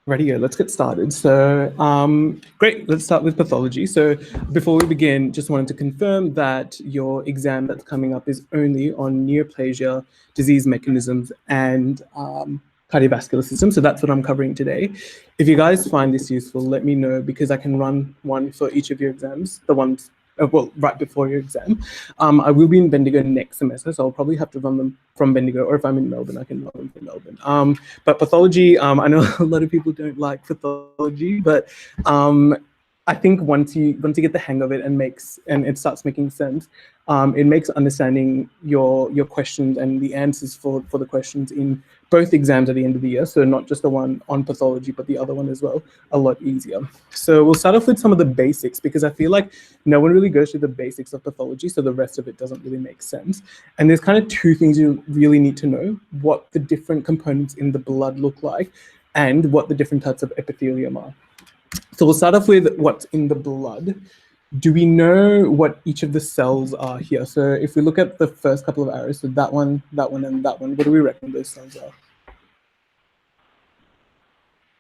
Radio, let's get started. So great, let's start with pathology. So before we begin, just wanted to confirm that your exam that's coming up is only on neoplasia, disease mechanisms, and cardiovascular system. So that's what I'm covering today. If you guys find this useful, let me know, because I can run one for each of your exams, the ones well, right before your exam. I will be in Bendigo next semester, so I'll probably have to run them from Bendigo, or if I'm in Melbourne, I can run them from Melbourne. But pathology, I know a lot of people don't like pathology, but I think once you get the hang of it and it starts making sense, it makes understanding your questions and the answers for the questions in both exams at the end of the year, so not just the one on pathology, but the other one as well, a lot easier. So we'll start off with some of the basics, because I feel like no one really goes through the basics of pathology, so the rest of it doesn't really make sense. And there's kind of two things you really need to know: what the different components in the blood look like and what the different types of epithelium are. So we'll start off with what's in the blood. Do we know what each of the cells are here? So if we look at the first couple of arrows, so that one, and that one, what do we reckon those cells are?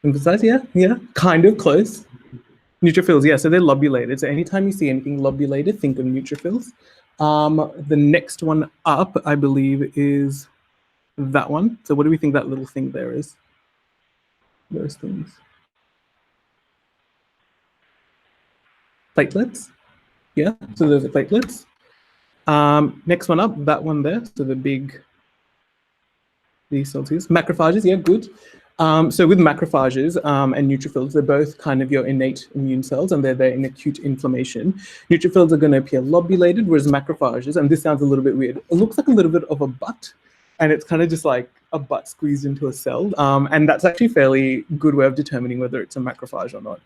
Lymphocytes, yeah, kind of close. Neutrophils, yeah, so they're lobulated. So anytime you see anything lobulated, think of neutrophils. The next one up, I believe, is that one. So what do we think that little thing there is? Those things. Platelets, yeah, so those are platelets. Next one up, that one there, so these cells here, macrophages, yeah, good. So with macrophages and neutrophils, they're both kind of your innate immune cells, and they're there in acute inflammation. Neutrophils are going to appear lobulated, whereas macrophages, and this sounds a little bit weird, it looks like a little bit of a butt, and it's kind of just like a butt squeezed into a cell, and that's actually a fairly good way of determining whether it's a macrophage or not.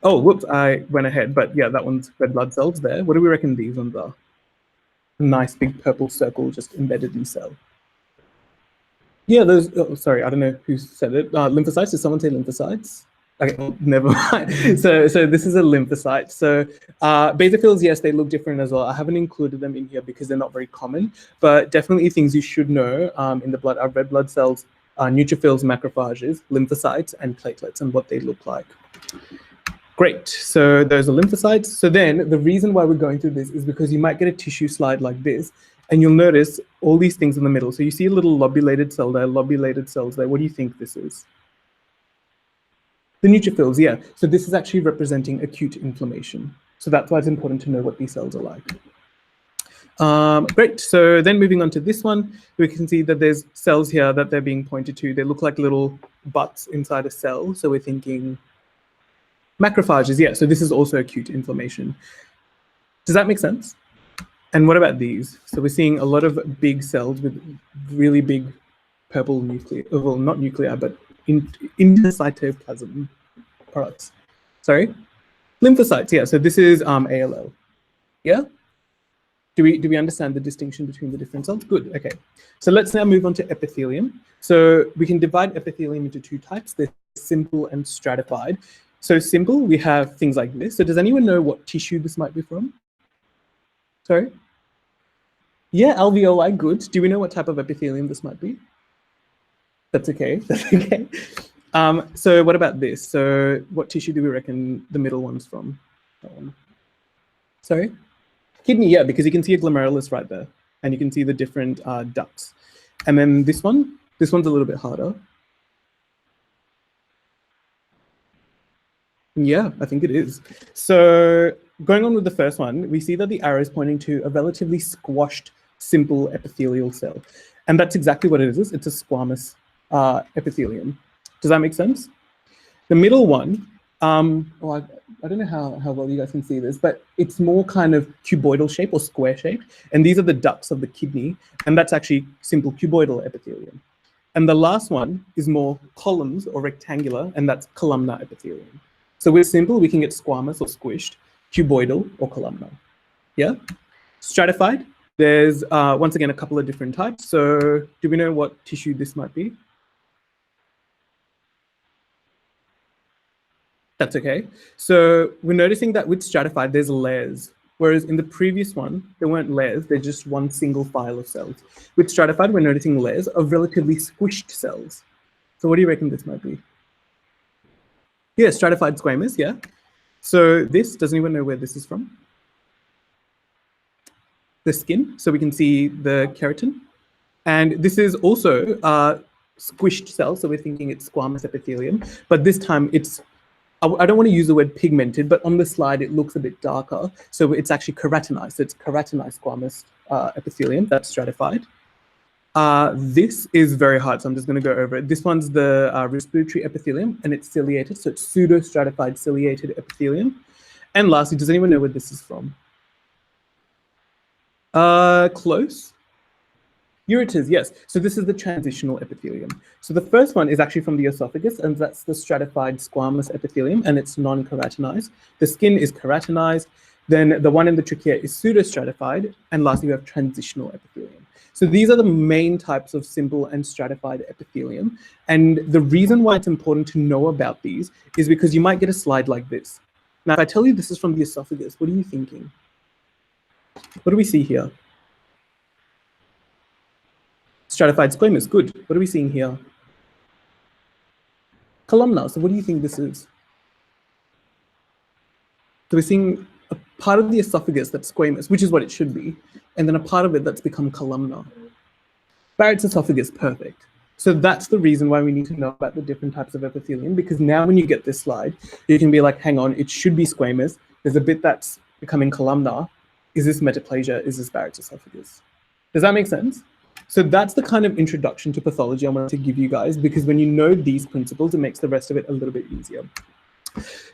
Oh, whoops, I went ahead, but yeah, that one's red blood cells there. What do we reckon these ones are? A nice big purple circle just embedded in cell. Yeah, those, oh, sorry, I don't know who said it. Lymphocytes, did someone say lymphocytes? Okay, well, never mind. So this is a lymphocyte. So basophils, yes, they look different as well. I haven't included them in here because they're not very common, but definitely things you should know in the blood are red blood cells, neutrophils, macrophages, lymphocytes, and platelets, and what they look like. Great, so those are lymphocytes. So then the reason why we're going through this is because you might get a tissue slide like this, and you'll notice all these things in the middle. So you see a little lobulated cell there, lobulated cells there. What do you think this is? The neutrophils, yeah. So this is actually representing acute inflammation. So that's why it's important to know what these cells are like. Great, so then moving on to this one, we can see that there's cells here that they're being pointed to. They look like little butts inside a cell. So we're thinking macrophages, yeah, so this is also acute inflammation. Does that make sense? And what about these? So we're seeing a lot of big cells with really big purple nuclei, well, not nuclei, but intercytoplasm products. Sorry? Lymphocytes, yeah, so this is ALL. Yeah? Do we understand the distinction between the different cells? Good, okay. So let's now move on to epithelium. So we can divide epithelium into two types. They're simple and stratified. So simple, we have things like this. So does anyone know what tissue this might be from? Sorry? Yeah, alveoli, good. Do we know what type of epithelium this might be? That's okay, that's okay. So what about this? So what tissue do we reckon the middle one's from? That one. Sorry? Kidney, yeah, because you can see a glomerulus right there, and you can see the different ducts. And then this one's a little bit harder. Yeah, I think it is. So going on with the first one, we see that the arrow is pointing to a relatively squashed, simple epithelial cell. And that's exactly what it is. It's a squamous epithelium. Does that make sense? The middle one, I don't know how well you guys can see this, but it's more kind of cuboidal shape or square shaped. And these are the ducts of the kidney. And that's actually simple cuboidal epithelium. And the last one is more columns or rectangular, and that's columnar epithelium. So with simple, we can get squamous or squished, cuboidal or columnar. Yeah? Stratified, there's once again a couple of different types. So do we know what tissue this might be? That's okay. So we're noticing that with stratified, there's layers. Whereas in the previous one, there weren't layers, they're just one single file of cells. With stratified, we're noticing layers of relatively squished cells. So what do you reckon this might be? Yeah, stratified squamous, yeah. So this, does anyone know where this is from? The skin, so we can see the keratin. And this is also squished cells, so we're thinking it's squamous epithelium, but this time it's, I don't want to use the word pigmented, but on the slide it looks a bit darker, so it's actually keratinized. So it's keratinized squamous epithelium that's stratified. This is very hard, so I'm just going to go over it. This one's the respiratory epithelium, and it's ciliated, so it's pseudo-stratified ciliated epithelium. And lastly, does anyone know where this is from? Close. Ureters, yes. So this is the transitional epithelium. So the first one is actually from the esophagus, and that's the stratified squamous epithelium, and it's non-keratinized. The skin is keratinized. Then the one in the trachea is pseudo-stratified, and lastly, we have transitional epithelium. So these are the main types of simple and stratified epithelium. And the reason why it's important to know about these is because you might get a slide like this. Now, if I tell you this is from the esophagus, what are you thinking? What do we see here? Stratified squamous, good. What are we seeing here? Columnar, so what do you think this is? So we're seeing a part of the esophagus that's squamous, which is what it should be, and then a part of it that's become columnar. Barrett's esophagus, perfect. So that's the reason why we need to know about the different types of epithelium, because now when you get this slide, you can be like, hang on, it should be squamous. There's a bit that's becoming columnar. Is this metaplasia? Is this Barrett's esophagus? Does that make sense? So that's the kind of introduction to pathology I wanted to give you guys, because when you know these principles, it makes the rest of it a little bit easier.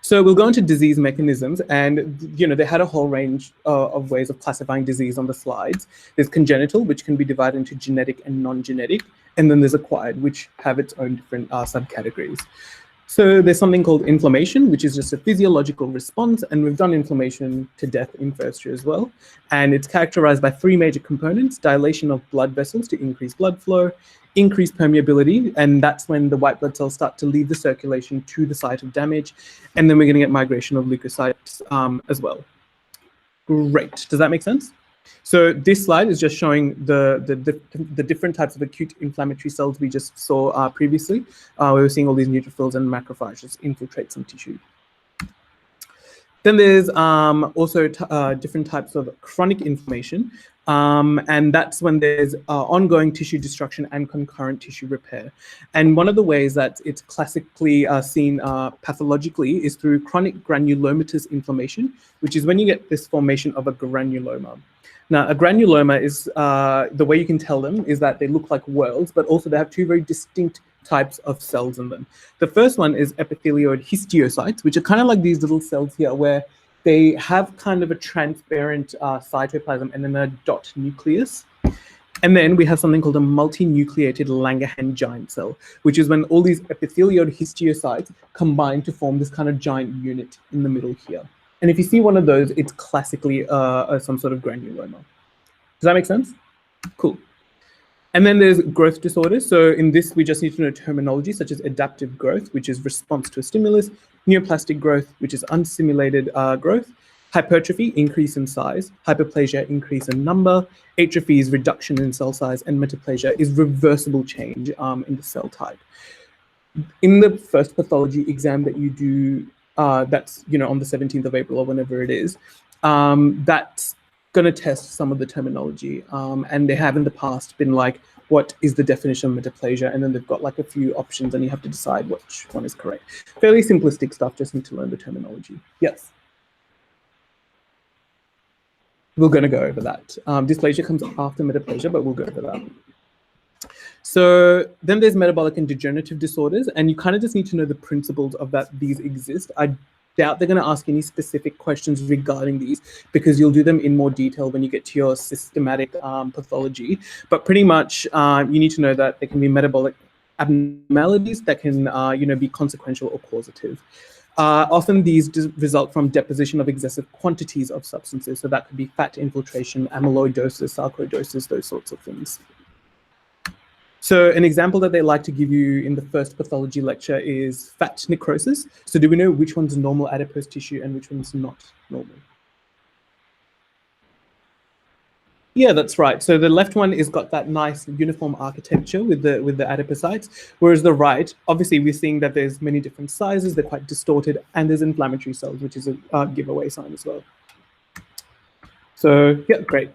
So we'll go into disease mechanisms, and they had a whole range of ways of classifying disease on the slides. There's congenital, which can be divided into genetic and non-genetic, and then there's acquired, which have its own different subcategories. So there's something called inflammation, which is just a physiological response, and we've done inflammation to death in first year as well. And it's characterized by three major components: dilation of blood vessels to increase blood flow, increased permeability, and that's when the white blood cells start to leave the circulation to the site of damage, and then we're going to get migration of leukocytes as well. Great, does that make sense? So this slide is just showing the different types of acute inflammatory cells we just saw previously. We were seeing all these neutrophils and macrophages infiltrate some tissue. Then there's also different types of chronic inflammation, and that's when there's ongoing tissue destruction and concurrent tissue repair. And one of the ways that it's classically seen pathologically is through chronic granulomatous inflammation, which is when you get this formation of a granuloma. Now, a granuloma is, the way you can tell them is that they look like whorls, but also they have two very distinct types of cells in them. The first one is epithelioid histiocytes, which are kind of like these little cells here where they have kind of a transparent cytoplasm and then a dot nucleus. And then we have something called a multinucleated Langerhans giant cell, which is when all these epithelioid histiocytes combine to form this kind of giant unit in the middle here. And if you see one of those, it's classically some sort of granuloma. Does that make sense? Cool. And then there's growth disorders. So in this, we just need to know terminology such as adaptive growth, which is response to a stimulus, neoplastic growth, which is unstimulated growth, hypertrophy, increase in size, hyperplasia, increase in number, atrophy is reduction in cell size, and metaplasia is reversible change in the cell type. In the first pathology exam that you do, that's on the 17th of April or whenever it is, that's going to test some of the terminology, and they have in the past been like, what is the definition of metaplasia? And then they've got like a few options and you have to decide which one is correct. Fairly simplistic stuff, just need to learn the terminology. Yes. We're going to go over that. Dysplasia comes after metaplasia, but we'll go over that. So then there's metabolic and degenerative disorders, and you kind of just need to know the principles of that these exist. I doubt they're going to ask any specific questions regarding these because you'll do them in more detail when you get to your systematic pathology. But pretty much you need to know that there can be metabolic abnormalities that can be consequential or causative. Often these result from deposition of excessive quantities of substances. So that could be fat infiltration, amyloidosis, sarcoidosis, those sorts of things. So an example that they like to give you in the first pathology lecture is fat necrosis. So do we know which one's normal adipose tissue and which one's not normal? Yeah, that's right. So the left one is got that nice uniform architecture with the adipocytes, whereas the right, obviously, we're seeing that there's many different sizes. They're quite distorted, and there's inflammatory cells, which is a giveaway sign as well. So yeah, great.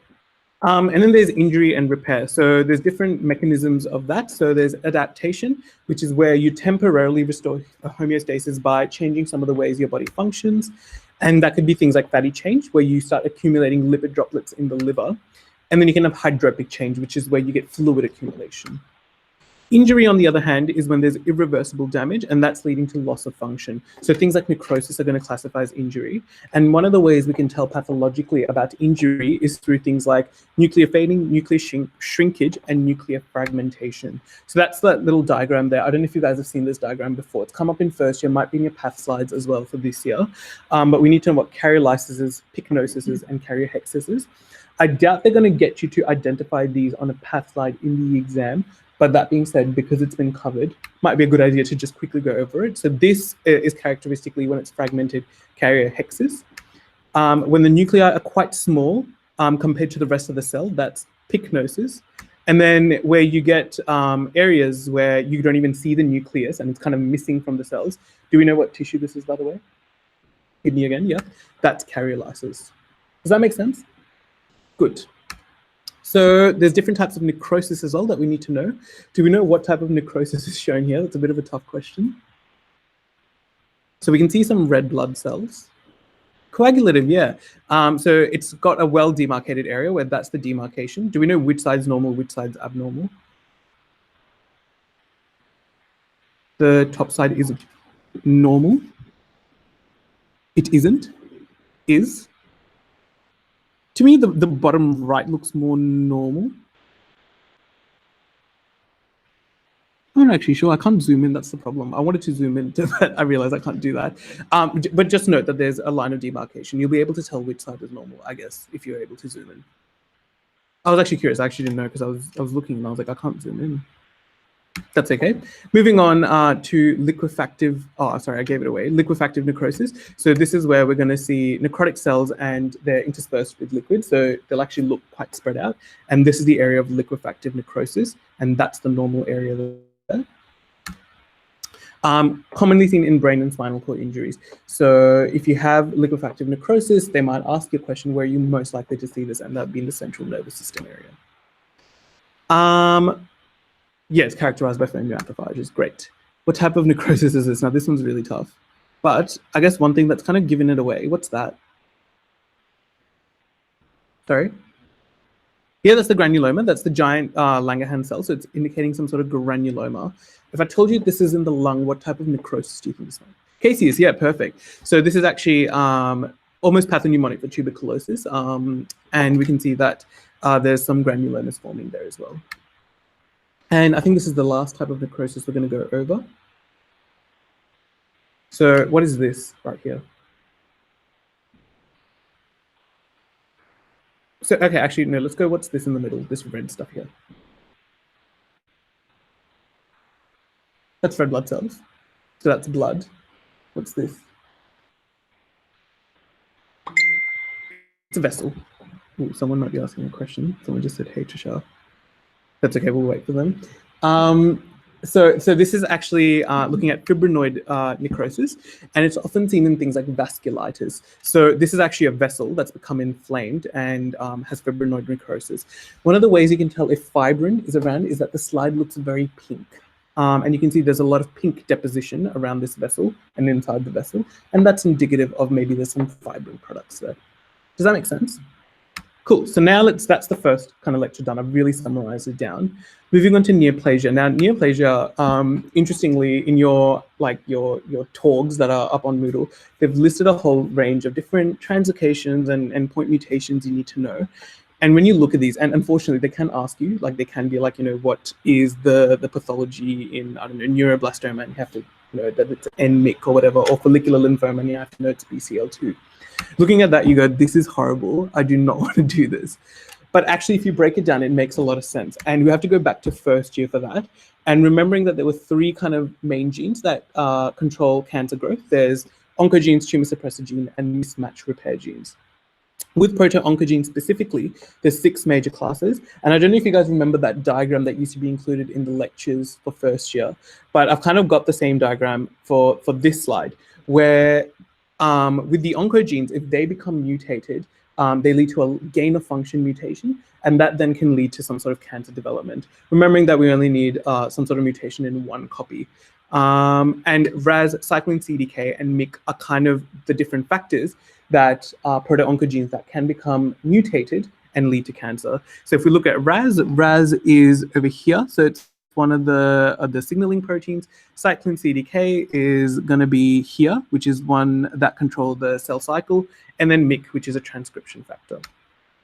And then there's injury and repair. So there's different mechanisms of that. So there's adaptation, which is where you temporarily restore homeostasis by changing some of the ways your body functions. And that could be things like fatty change, where you start accumulating lipid droplets in the liver. And then you can have hydropic change, which is where you get fluid accumulation. Injury, on the other hand, is when there's irreversible damage, and that's leading to loss of function. So things like necrosis are going to classify as injury. And one of the ways we can tell pathologically about injury is through things like nuclear fading, nuclear shrinkage, and nuclear fragmentation. So that's that little diagram there. I don't know if you guys have seen this diagram before. It's come up in first year, might be in your path slides as well for this year. But we need to know what karyolysis is, pycnosis is, and karyohexis is. I doubt they're going to get you to identify these on a path slide in the exam. But that being said, because it's been covered, might be a good idea to just quickly go over it. So this is characteristically when it's fragmented karyohexis. When the nuclei are quite small compared to the rest of the cell, that's pycnosis. And then where you get areas where you don't even see the nucleus and it's kind of missing from the cells. Do we know what tissue this is, by the way? Kidney again, yeah. That's karyolysis. Does that make sense? Good. So there's different types of necrosis as well that we need to know. Do we know what type of necrosis is shown here? That's a bit of a tough question. So we can see some red blood cells. Coagulative, yeah. So it's got a well-demarcated area where that's the demarcation. Do we know which side's normal, which side's abnormal? The top side is normal. It isn't. Is. To me, the bottom right looks more normal. I'm not actually sure. I can't zoom in. That's the problem. I wanted to zoom in, but I realize I can't do that. But just note that there's a line of demarcation. You'll be able to tell which side is normal, I guess, if you're able to zoom in. I was actually curious. I actually didn't know because I was looking and I was like, I can't zoom in. That's okay. Moving on to liquefactive, oh, sorry, I gave it away. Liquefactive necrosis. So this is where we're going to see necrotic cells and they're interspersed with liquid. So they'll actually look quite spread out. And this is the area of liquefactive necrosis. And that's the normal area there. Commonly seen in brain and spinal cord injuries. So if you have liquefactive necrosis, they might ask you a question where you're most likely to see this, and that'd be in the central nervous system area. Yeah, it's characterized by foamy macrophages. Great. What type of necrosis is this? Now, this one's really tough. But I guess one thing that's kind of given it away, what's that? Sorry? Yeah, that's the granuloma. That's the giant Langerhans cell. So it's indicating some sort of granuloma. If I told you this is in the lung, what type of necrosis do you think this one? Caseous, yeah, perfect. So this is actually almost pathognomonic for tuberculosis. And we can see that there's some granulomas forming there as well. And I think this is the last type of necrosis we're going to go over. So what is this right here? So, okay, actually, no, let's go, what's this in the middle, this red stuff here? That's red blood cells. So that's blood. What's this? It's a vessel. Ooh, someone might be asking a question. Someone just said, hey, Trisha. That's okay, we'll wait for them. So this is actually looking at fibrinoid necrosis, and it's often seen in things like vasculitis. So this is actually a vessel that's become inflamed and has fibrinoid necrosis. One of the ways you can tell if fibrin is around is that the slide looks very pink. And you can see there's a lot of pink deposition around this vessel and inside the vessel, and that's indicative of maybe there's some fibrin products there. Does that make sense? Cool. So now that's the first kind of lecture done. I've really summarized it down. Moving on to neoplasia. Now, neoplasia, interestingly, in your TORGs that are up on Moodle, they've listed a whole range of different translocations and point mutations you need to know. And when you look at these, and unfortunately, they can ask you, like they can be like, what is the pathology in, I don't know, neuroblastoma, and you have to know that it's NMIC or whatever, or follicular lymphoma, and you have to know it's BCL2. Looking at that, you go, this is horrible. I do not want to do this. But actually, if you break it down, it makes a lot of sense. And we have to go back to first year for that. And remembering that there were three kind of main genes that control cancer growth. There's oncogenes, tumor suppressor gene, and mismatch repair genes. With proto-oncogenes specifically, there's 6 major classes. And I don't know if you guys remember that diagram that used to be included in the lectures for first year, but I've kind of got the same diagram for this slide, where with the oncogenes, if they become mutated, they lead to a gain of function mutation, and that then can lead to some sort of cancer development. Remembering that we only need some sort of mutation in one copy. And RAS, cyclin CDK, and MYC are kind of the different factors that are proto-oncogenes that can become mutated and lead to cancer. So if we look at RAS, RAS is over here. So it's one of the signaling proteins. Cyclin CDK is going to be here, which is one that controls the cell cycle, and then MYC, which is a transcription factor.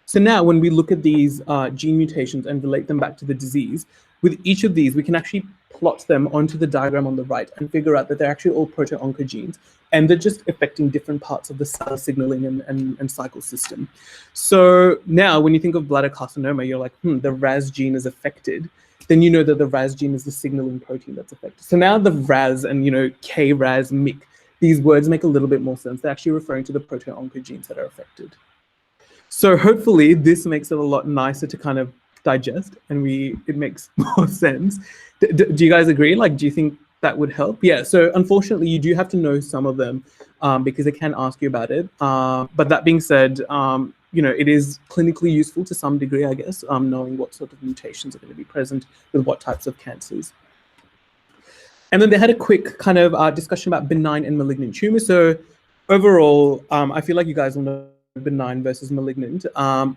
So now when we look at these gene mutations and relate them back to the disease, with each of these, we can actually plot them onto the diagram on the right and figure out that they're actually all proto-oncogenes, and they're just affecting different parts of the cell signaling and cycle system. So now when you think of bladder carcinoma, you're like, the RAS gene is affected. Then you know that the RAS gene is the signaling protein that's affected. So now the RAS and, KRAS, MYC, these words make a little bit more sense. They're actually referring to the proto-oncogenes that are affected. So hopefully this makes it a lot nicer to kind of digest, and it makes more sense. Do you guys agree? Like, do you think that would help? Yeah, so unfortunately you do have to know some of them because they can ask you about it. But that being said, it is clinically useful to some degree, I guess, knowing what sort of mutations are going to be present with what types of cancers. And then they had a quick kind of discussion about benign and malignant tumors. So overall, I feel like you guys will know benign versus malignant.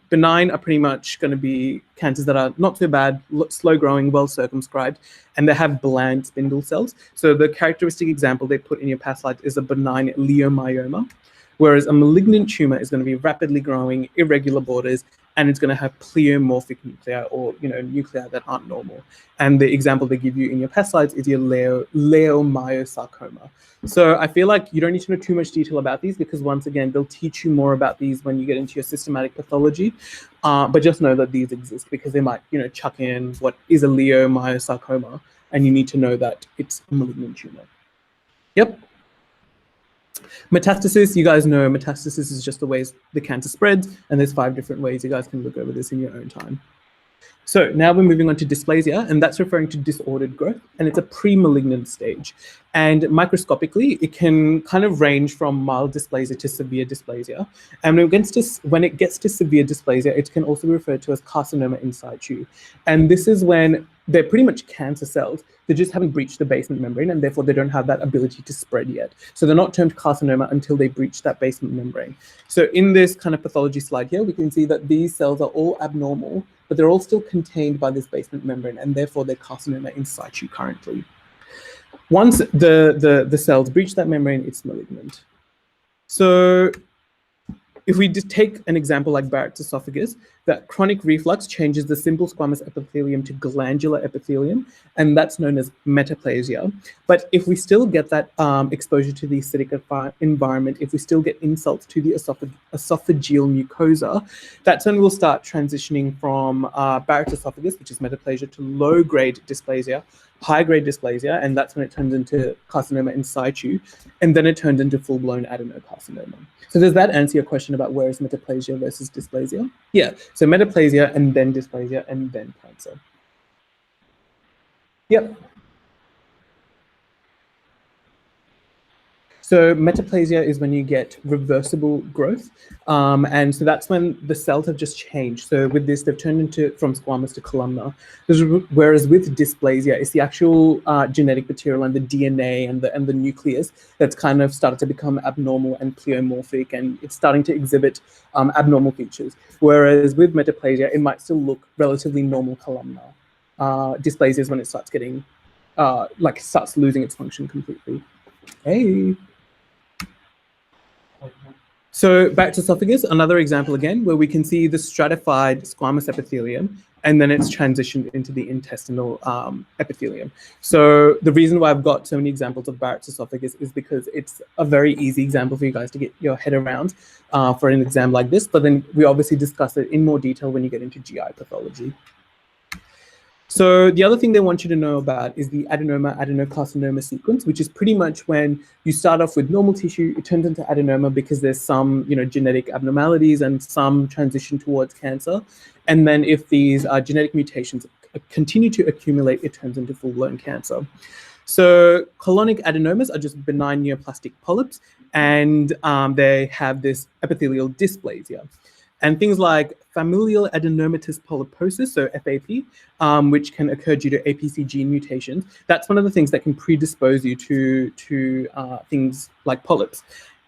Benign are pretty much going to be cancers that are not too bad, slow growing, well circumscribed, and they have bland spindle cells. So the characteristic example they put in your past slide is a benign leiomyoma, whereas a malignant tumor is going to be rapidly growing, irregular borders, and it's going to have pleomorphic nuclei, or nuclei that aren't normal. And the example they give you in your past slides is your leiomyosarcoma. So I feel like you don't need to know too much detail about these, because once again, they'll teach you more about these when you get into your systematic pathology. But just know that these exist, because they might chuck in what is a leiomyosarcoma, and you need to know that it's a malignant tumor. Yep. Metastasis, you guys know metastasis is just the ways the cancer spreads, and there's 5 different ways. You guys can look over this in your own time. So now we're moving on to dysplasia, and that's referring to disordered growth, and it's a pre-malignant stage. And microscopically, it can kind of range from mild dysplasia to severe dysplasia. And when it gets to severe dysplasia, it can also be referred to as carcinoma in situ. And this is when they're pretty much cancer cells. They just haven't breached the basement membrane, and therefore they don't have that ability to spread yet. So they're not termed carcinoma until they breach that basement membrane. So in this kind of pathology slide here, we can see that these cells are all abnormal, but they're all still contained by this basement membrane, and therefore they're carcinoma in situ currently. Once the cells breach that membrane, it's malignant. So if we just take an example like Barrett's esophagus, that chronic reflux changes the simple squamous epithelium to glandular epithelium, and that's known as metaplasia. But if we still get that exposure to the acidic environment, if we still get insults to the esophageal mucosa, that's when we'll start transitioning from Barrett's esophagus, which is metaplasia, to low-grade dysplasia, high-grade dysplasia, and that's when it turns into carcinoma in situ, and then it turns into full-blown adenocarcinoma. So does that answer your question about where is metaplasia versus dysplasia? Yeah, so metaplasia and then dysplasia and then cancer. Yep. So metaplasia is when you get reversible growth. And so that's when the cells have just changed. So with this, they've turned from squamous to columnar. Whereas with dysplasia, it's the actual genetic material and the DNA and the nucleus that's kind of started to become abnormal and pleomorphic, and it's starting to exhibit abnormal features. Whereas with metaplasia, it might still look relatively normal columnar. Dysplasia is when it starts getting, starts losing its function completely. Hey. So back to esophagus, another example again, where we can see the stratified squamous epithelium, and then it's transitioned into the intestinal epithelium. So the reason why I've got so many examples of Barrett's esophagus is because it's a very easy example for you guys to get your head around for an exam like this, but then we obviously discuss it in more detail when you get into GI pathology. So the other thing they want you to know about is the adenoma-adenocarcinoma sequence, which is pretty much when you start off with normal tissue, it turns into adenoma because there's some, genetic abnormalities and some transition towards cancer. And then if these genetic mutations continue to accumulate, it turns into full-blown cancer. So colonic adenomas are just benign neoplastic polyps, and they have this epithelial dysplasia. And things like familial adenomatous polyposis, so FAP, which can occur due to APC gene mutations, that's one of the things that can predispose you to things like polyps.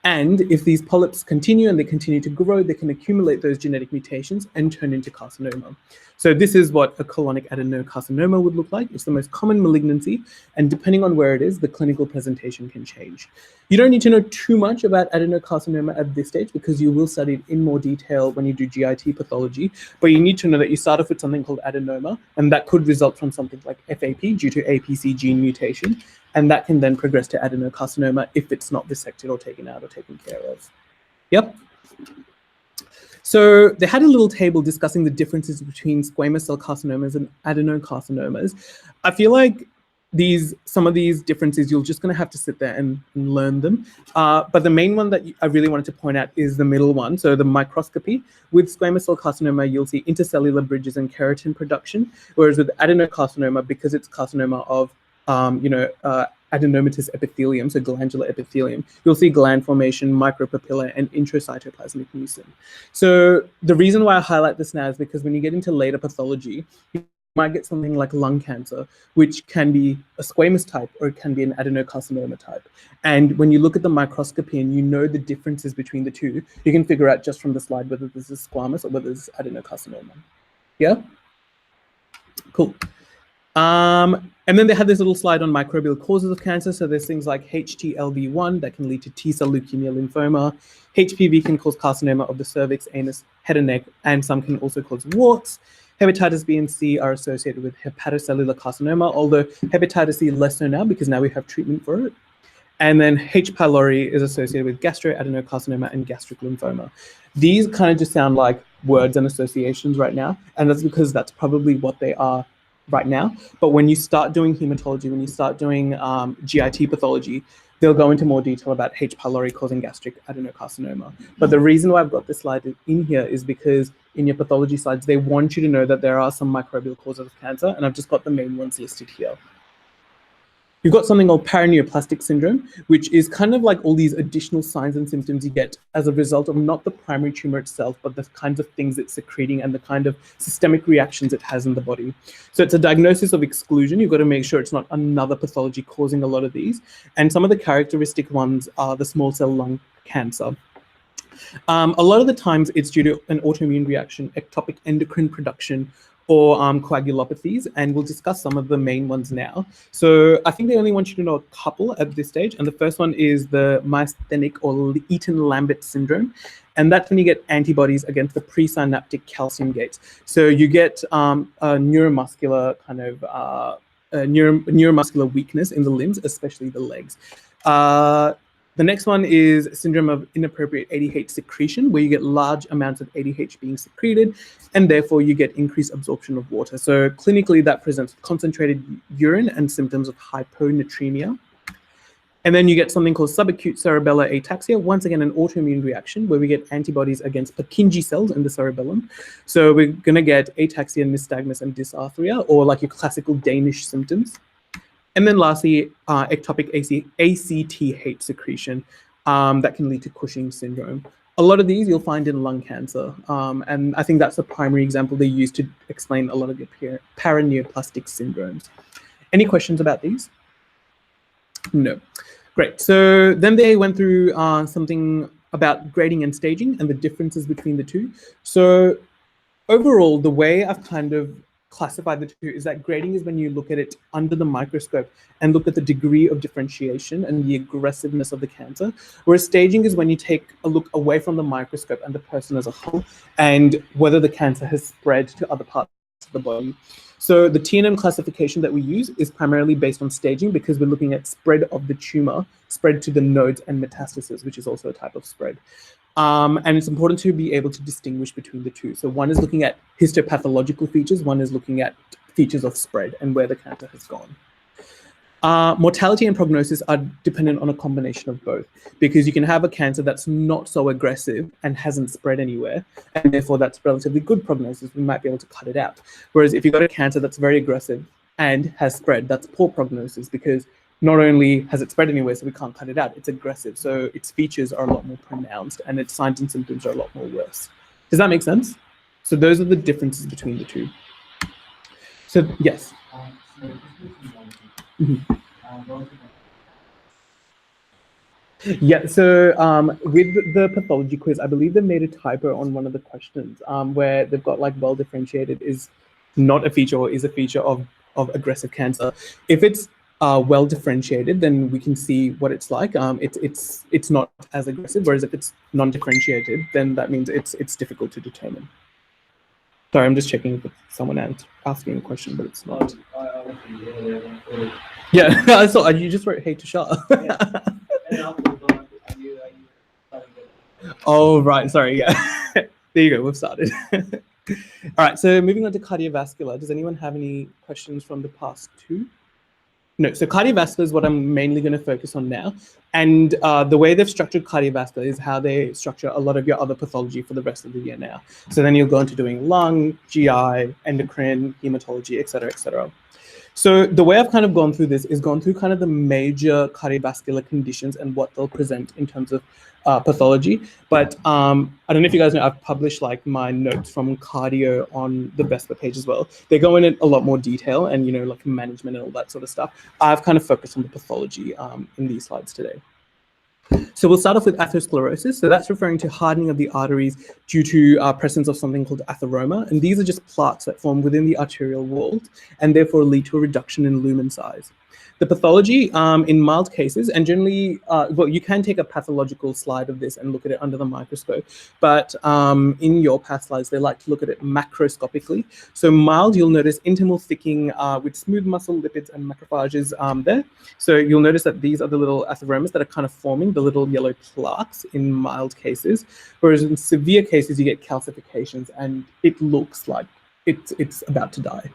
And if these polyps continue and they continue to grow, they can accumulate those genetic mutations and turn into carcinoma. So this is what a colonic adenocarcinoma would look like. It's the most common malignancy, and depending on where it is, the clinical presentation can change. You don't need to know too much about adenocarcinoma at this stage because you will study it in more detail when you do GIT pathology, but you need to know that you start off with something called adenoma, and that could result from something like FAP due to APC gene mutation, and that can then progress to adenocarcinoma if it's not resected or taken out or taken care of. Yep. So they had a little table discussing the differences between squamous cell carcinomas and adenocarcinomas. I feel like some of these differences, you're just going to have to sit there and learn them. But the main one that I really wanted to point out is the middle one. So the microscopy. With squamous cell carcinoma, you'll see intercellular bridges and keratin production, whereas with adenocarcinoma, because it's carcinoma of adenomatous epithelium, so glandular epithelium, you'll see gland formation, micropapilla, and intracytoplasmic mucin. So the reason why I highlight this now is because when you get into later pathology, you might get something like lung cancer, which can be a squamous type or it can be an adenocarcinoma type. And when you look at the microscopy and you know the differences between the two, you can figure out just from the slide whether this is squamous or whether this is adenocarcinoma. Yeah? Cool. And then they had this little slide on microbial causes of cancer. So there's things like HTLV1 that can lead to T-cell leukemia lymphoma. HPV can cause carcinoma of the cervix, anus, head and neck, and some can also cause warts. Hepatitis B and C are associated with hepatocellular carcinoma, although hepatitis C less so now because now we have treatment for it. And then H. pylori is associated with gastroadenocarcinoma and gastric lymphoma. These kind of just sound like words and associations right now, and that's because that's probably what they are right now. But when you start doing hematology, when you start doing GIT pathology, they'll go into more detail about H. pylori causing gastric adenocarcinoma. But the reason why I've got this slide in here is because in your pathology slides, they want you to know that there are some microbial causes of cancer, and I've just got the main ones listed here. You've got something called paraneoplastic syndrome, which is kind of like all these additional signs and symptoms you get as a result of not the primary tumor itself, but the kinds of things it's secreting and the kind of systemic reactions it has in the body. So it's a diagnosis of exclusion. You've got to make sure it's not another pathology causing a lot of these. And some of the characteristic ones are the small cell lung cancer. A lot of the times it's due to an autoimmune reaction, ectopic endocrine production, or coagulopathies, and we'll discuss some of the main ones now. So I think they only want you to know a couple at this stage, and the first one is the myasthenic or Eaton-Lambert syndrome, and that's when you get antibodies against the presynaptic calcium gates. So you get a neuromuscular kind of neuromuscular weakness in the limbs, especially the legs. The next one is syndrome of inappropriate ADH secretion, where you get large amounts of ADH being secreted, and therefore you get increased absorption of water. So clinically, that presents concentrated urine and symptoms of hyponatremia. And then you get something called subacute cerebellar ataxia, once again an autoimmune reaction, where we get antibodies against Purkinje cells in the cerebellum. So we're going to get ataxia, nystagmus, and dysarthria, or like your classical Danish symptoms. And then lastly, ectopic ACTH secretion that can lead to Cushing's syndrome. A lot of these you'll find in lung cancer. And I think that's the primary example they use to explain a lot of your paraneoplastic syndromes. Any questions about these? No. Great. So then they went through something about grading and staging and the differences between the two. So overall, the way I've kind of classify the two is that grading is when you look at it under the microscope and look at the degree of differentiation and the aggressiveness of the cancer, whereas staging is when you take a look away from the microscope and the person as a whole and whether the cancer has spread to other parts of the body. So the TNM classification that we use is primarily based on staging because we're looking at spread of the tumor, spread to the nodes and metastasis, which is also a type of spread. And it's important to be able to distinguish between the two. So one is looking at histopathological features, one is looking at features of spread and where the cancer has gone. Mortality and prognosis are dependent on a combination of both, because you can have a cancer that's not so aggressive and hasn't spread anywhere, and therefore that's relatively good prognosis. We might be able to cut it out. Whereas if you've got a cancer that's very aggressive and has spread, that's poor prognosis, because not only has it spread anywhere, so we can't cut it out, it's aggressive. So its features are a lot more pronounced and its signs and symptoms are a lot more worse. Does that make sense? So those are the differences between the two. So yes. Mm-hmm. Yeah, so with the pathology quiz, I believe they made a typo on one of the questions where they've got like well differentiated is not a feature or is a feature of aggressive cancer. If it's well differentiated, then we can see what it's like. It's not as aggressive, whereas if it's non-differentiated, then that means it's difficult to determine. Sorry, I'm just checking if someone asking a question, but it's not. Yeah, I saw you just wrote "Hey Tushar." Oh, right. Sorry. Yeah. There you go. We've started. All right. So moving on to cardiovascular. Does anyone have any questions from the past two? No. So cardiovascular is what I'm mainly going to focus on now. And the way they've structured cardiovascular is how they structure a lot of your other pathology for the rest of the year now. So then you'll go into doing lung, GI, endocrine, hematology, et cetera, et cetera. So the way I've kind of gone through this is gone through kind of the major cardiovascular conditions and what they'll present in terms of pathology. But I don't know if you guys know, I've published like my notes from cardio on the VESPA page as well. They go in a lot more detail and, you know, like management and all that sort of stuff. I've kind of focused on the pathology in these slides today. So we'll start off with atherosclerosis. So that's referring to hardening of the arteries due to presence of something called atheroma. And these are just plaques that form within the arterial wall and therefore lead to a reduction in lumen size. The pathology in mild cases, and generally, well, you can take a pathological slide of this and look at it under the microscope, but in your path slides, they like to look at it macroscopically. So mild, you'll notice intimal thickening with smooth muscle, lipids, and macrophages there. So you'll notice that these are the little atheromas that are kind of forming the little yellow plaques in mild cases, whereas in severe cases, you get calcifications and it looks like it's about to die.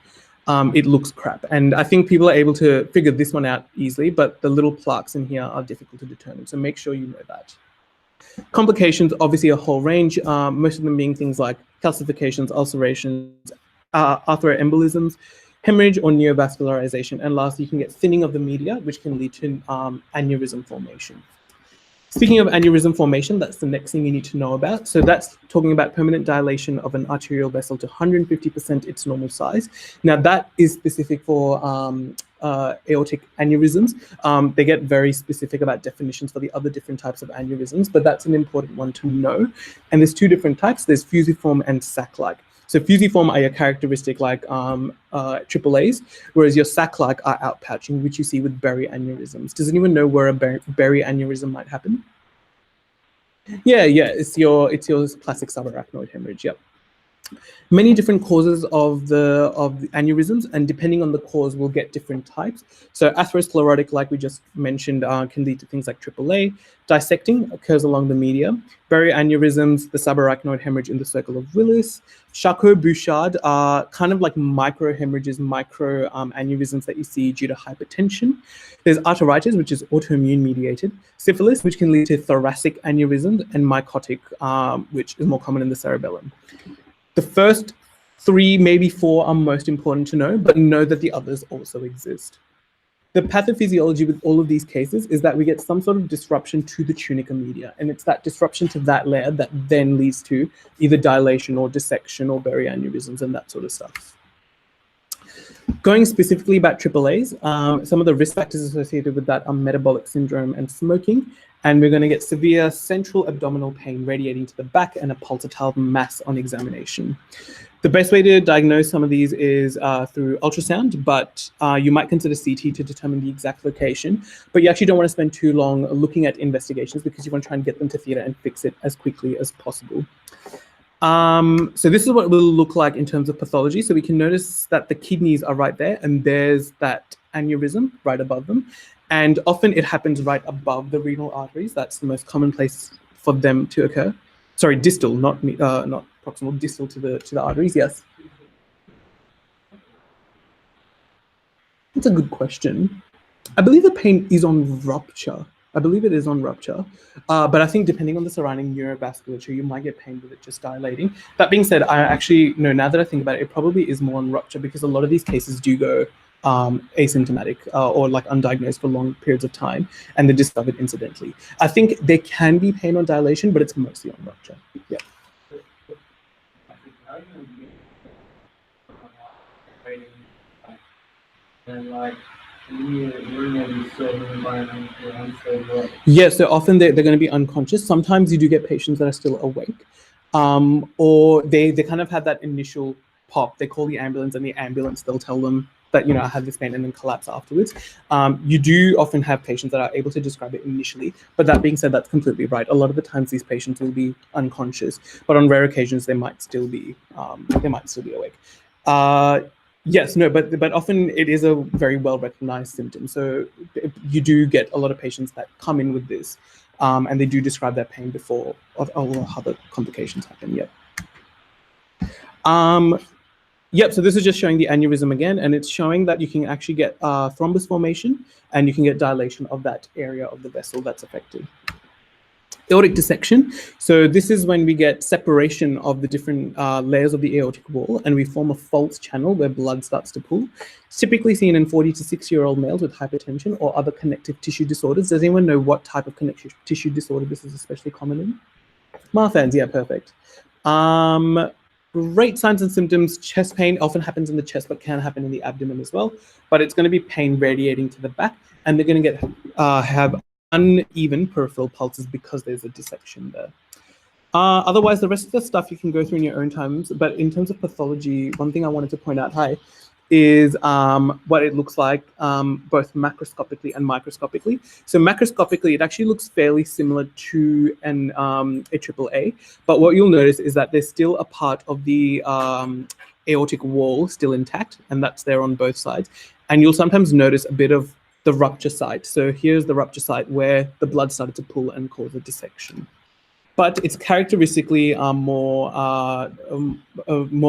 It looks crap. And I think people are able to figure this one out easily, but the little plaques in here are difficult to determine. So make sure you know that. Complications, obviously a whole range, most of them being things like calcifications, ulcerations, arthroembolisms, hemorrhage or neovascularization. And lastly, you can get thinning of the media, which can lead to aneurysm formation. Speaking of aneurysm formation, that's the next thing you need to know about. So that's talking about permanent dilation of an arterial vessel to 150% its normal size. Now that is specific for aortic aneurysms. They get very specific about definitions for the other different types of aneurysms, but that's an important one to know. And there's two different types. There's fusiform and sac-like. So fusiform are your characteristic like AAAs, whereas your sac-like are outpouching, which you see with berry aneurysms. Does anyone know where a berry aneurysm might happen? Yeah, it's your classic subarachnoid hemorrhage. Yep. Many different causes of the aneurysms, and depending on the cause, we'll get different types. So atherosclerotic, like we just mentioned, can lead to things like AAA. Dissecting occurs along the media. Berry aneurysms, the subarachnoid hemorrhage in the circle of Willis. Charcot-Bouchard are kind of like micro hemorrhages, micro aneurysms that you see due to hypertension. There's arteritis, which is autoimmune mediated. Syphilis, which can lead to thoracic aneurysms, and mycotic, which is more common in the cerebellum. The first three, maybe four, are most important to know, but know that the others also exist. The pathophysiology with all of these cases is that we get some sort of disruption to the tunica media, and it's that disruption to that layer that then leads to either dilation or dissection or berry aneurysms and that sort of stuff. Going specifically about AAAs, some of the risk factors associated with that are metabolic syndrome and smoking, and we're going to get severe central abdominal pain radiating to the back and a pulsatile mass on examination. The best way to diagnose some of these is through ultrasound, but you might consider CT to determine the exact location, but you actually don't want to spend too long looking at investigations because you want to try and get them to theatre and fix it as quickly as possible. So this is what it will look like in terms of pathology. So we can notice that the kidneys are right there and there's that aneurysm right above them. And often it happens right above the renal arteries. That's the most common place for them to occur. Sorry, distal, not proximal, distal to the arteries, yes. That's a good question. I believe the pain is on rupture. I believe it is on rupture. But I think depending on the surrounding neurovasculature, you might get pain with it just dilating. That being said, I actually, no, now that I think about it, it probably is more on rupture because a lot of these cases do go asymptomatic or like undiagnosed for long periods of time and they're discovered incidentally. I think there can be pain on dilation, but it's mostly on rupture. Yeah. And like urinary environment unstable. Yeah, so often they're going to be unconscious. Sometimes you do get patients that are still awake, or they kind of have that initial pop. They call the ambulance, and the ambulance, they'll tell them that, you know, I have this pain, and then collapse afterwards. You do often have patients that are able to describe it initially, but that being said, that's completely right. A lot of the times these patients will be unconscious, but on rare occasions they might still be awake. Yes, no, but often it is a very well recognized symptom. So you do get a lot of patients that come in with this, and they do describe their pain before other complications happen. Yep. Yep, so this is just showing the aneurysm again, and it's showing that you can actually get thrombus formation, and you can get dilation of that area of the vessel that's affected. Aortic dissection. So this is when we get separation of the different layers of the aortic wall, and we form a false channel where blood starts to pool. It's typically seen in 40 to 60-year-old males with hypertension or other connective tissue disorders. Does anyone know what type of connective tissue disorder this is especially common in? Marfan's, yeah, perfect. Great signs and symptoms. Chest pain often happens in the chest, but can happen in the abdomen as well. But it's going to be pain radiating to the back, and they're going to get have uneven peripheral pulses because there's a dissection there. Otherwise, the rest of the stuff you can go through in your own times. But in terms of pathology, one thing I wanted to point out, is what it looks like both macroscopically and microscopically. So macroscopically, it actually looks fairly similar to an AAA, but what you'll notice is that there's still a part of the aortic wall still intact, and that's there on both sides. And you'll sometimes notice a bit of the rupture site. So here's the rupture site where the blood started to pool and cause a dissection. But it's characteristically more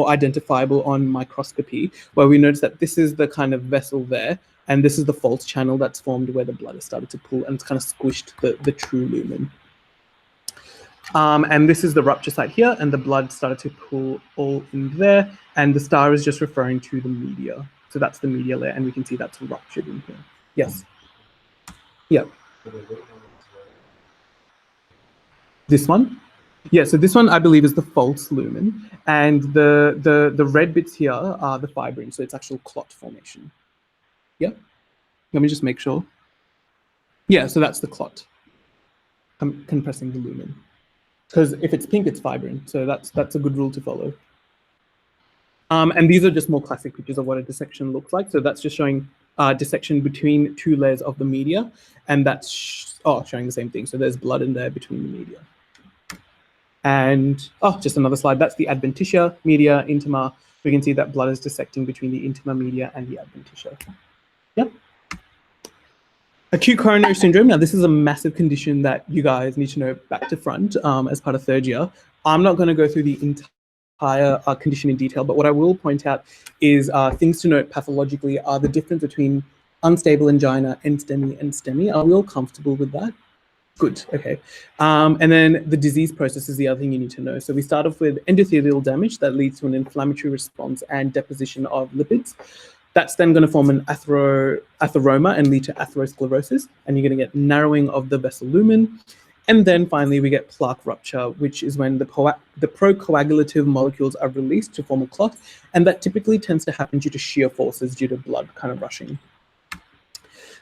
identifiable on microscopy, where we notice that this is the kind of vessel there, and this is the false channel that's formed where the blood has started to pool, and it's kind of squished the true lumen. And this is the rupture site here, and the blood started to pool all in there, and the star is just referring to the media. So that's the media layer, and we can see that's ruptured in here. Yes. Yeah. This one? Yeah, so this one I believe is the false lumen, and the red bits here are the fibrin, so it's actual clot formation. Yeah? Let me just make sure. Yeah, so that's the clot compressing the lumen. Because if it's pink, it's fibrin, so that's a good rule to follow. And these are just more classic pictures of what a dissection looks like. So that's just showing dissection between two layers of the media, and that's showing the same thing. So there's blood in there between the media. And just another slide. That's the adventitia, media, intima. We can see that blood is dissecting between the intima media and the adventitia. Yep. Acute coronary syndrome. Now, this is a massive condition that you guys need to know back to front as part of third year. I'm not going to go through the entire condition in detail, but what I will point out is things to note pathologically are the difference between unstable angina and STEMI. Are we all comfortable with that? Good, okay. And then the disease process is the other thing you need to know. So we start off with endothelial damage that leads to an inflammatory response and deposition of lipids. That's then going to form an atheroma and lead to atherosclerosis, and you're going to get narrowing of the vessel lumen. And then finally, we get plaque rupture, which is when the procoagulative molecules are released to form a clot, and that typically tends to happen due to shear forces due to blood kind of rushing.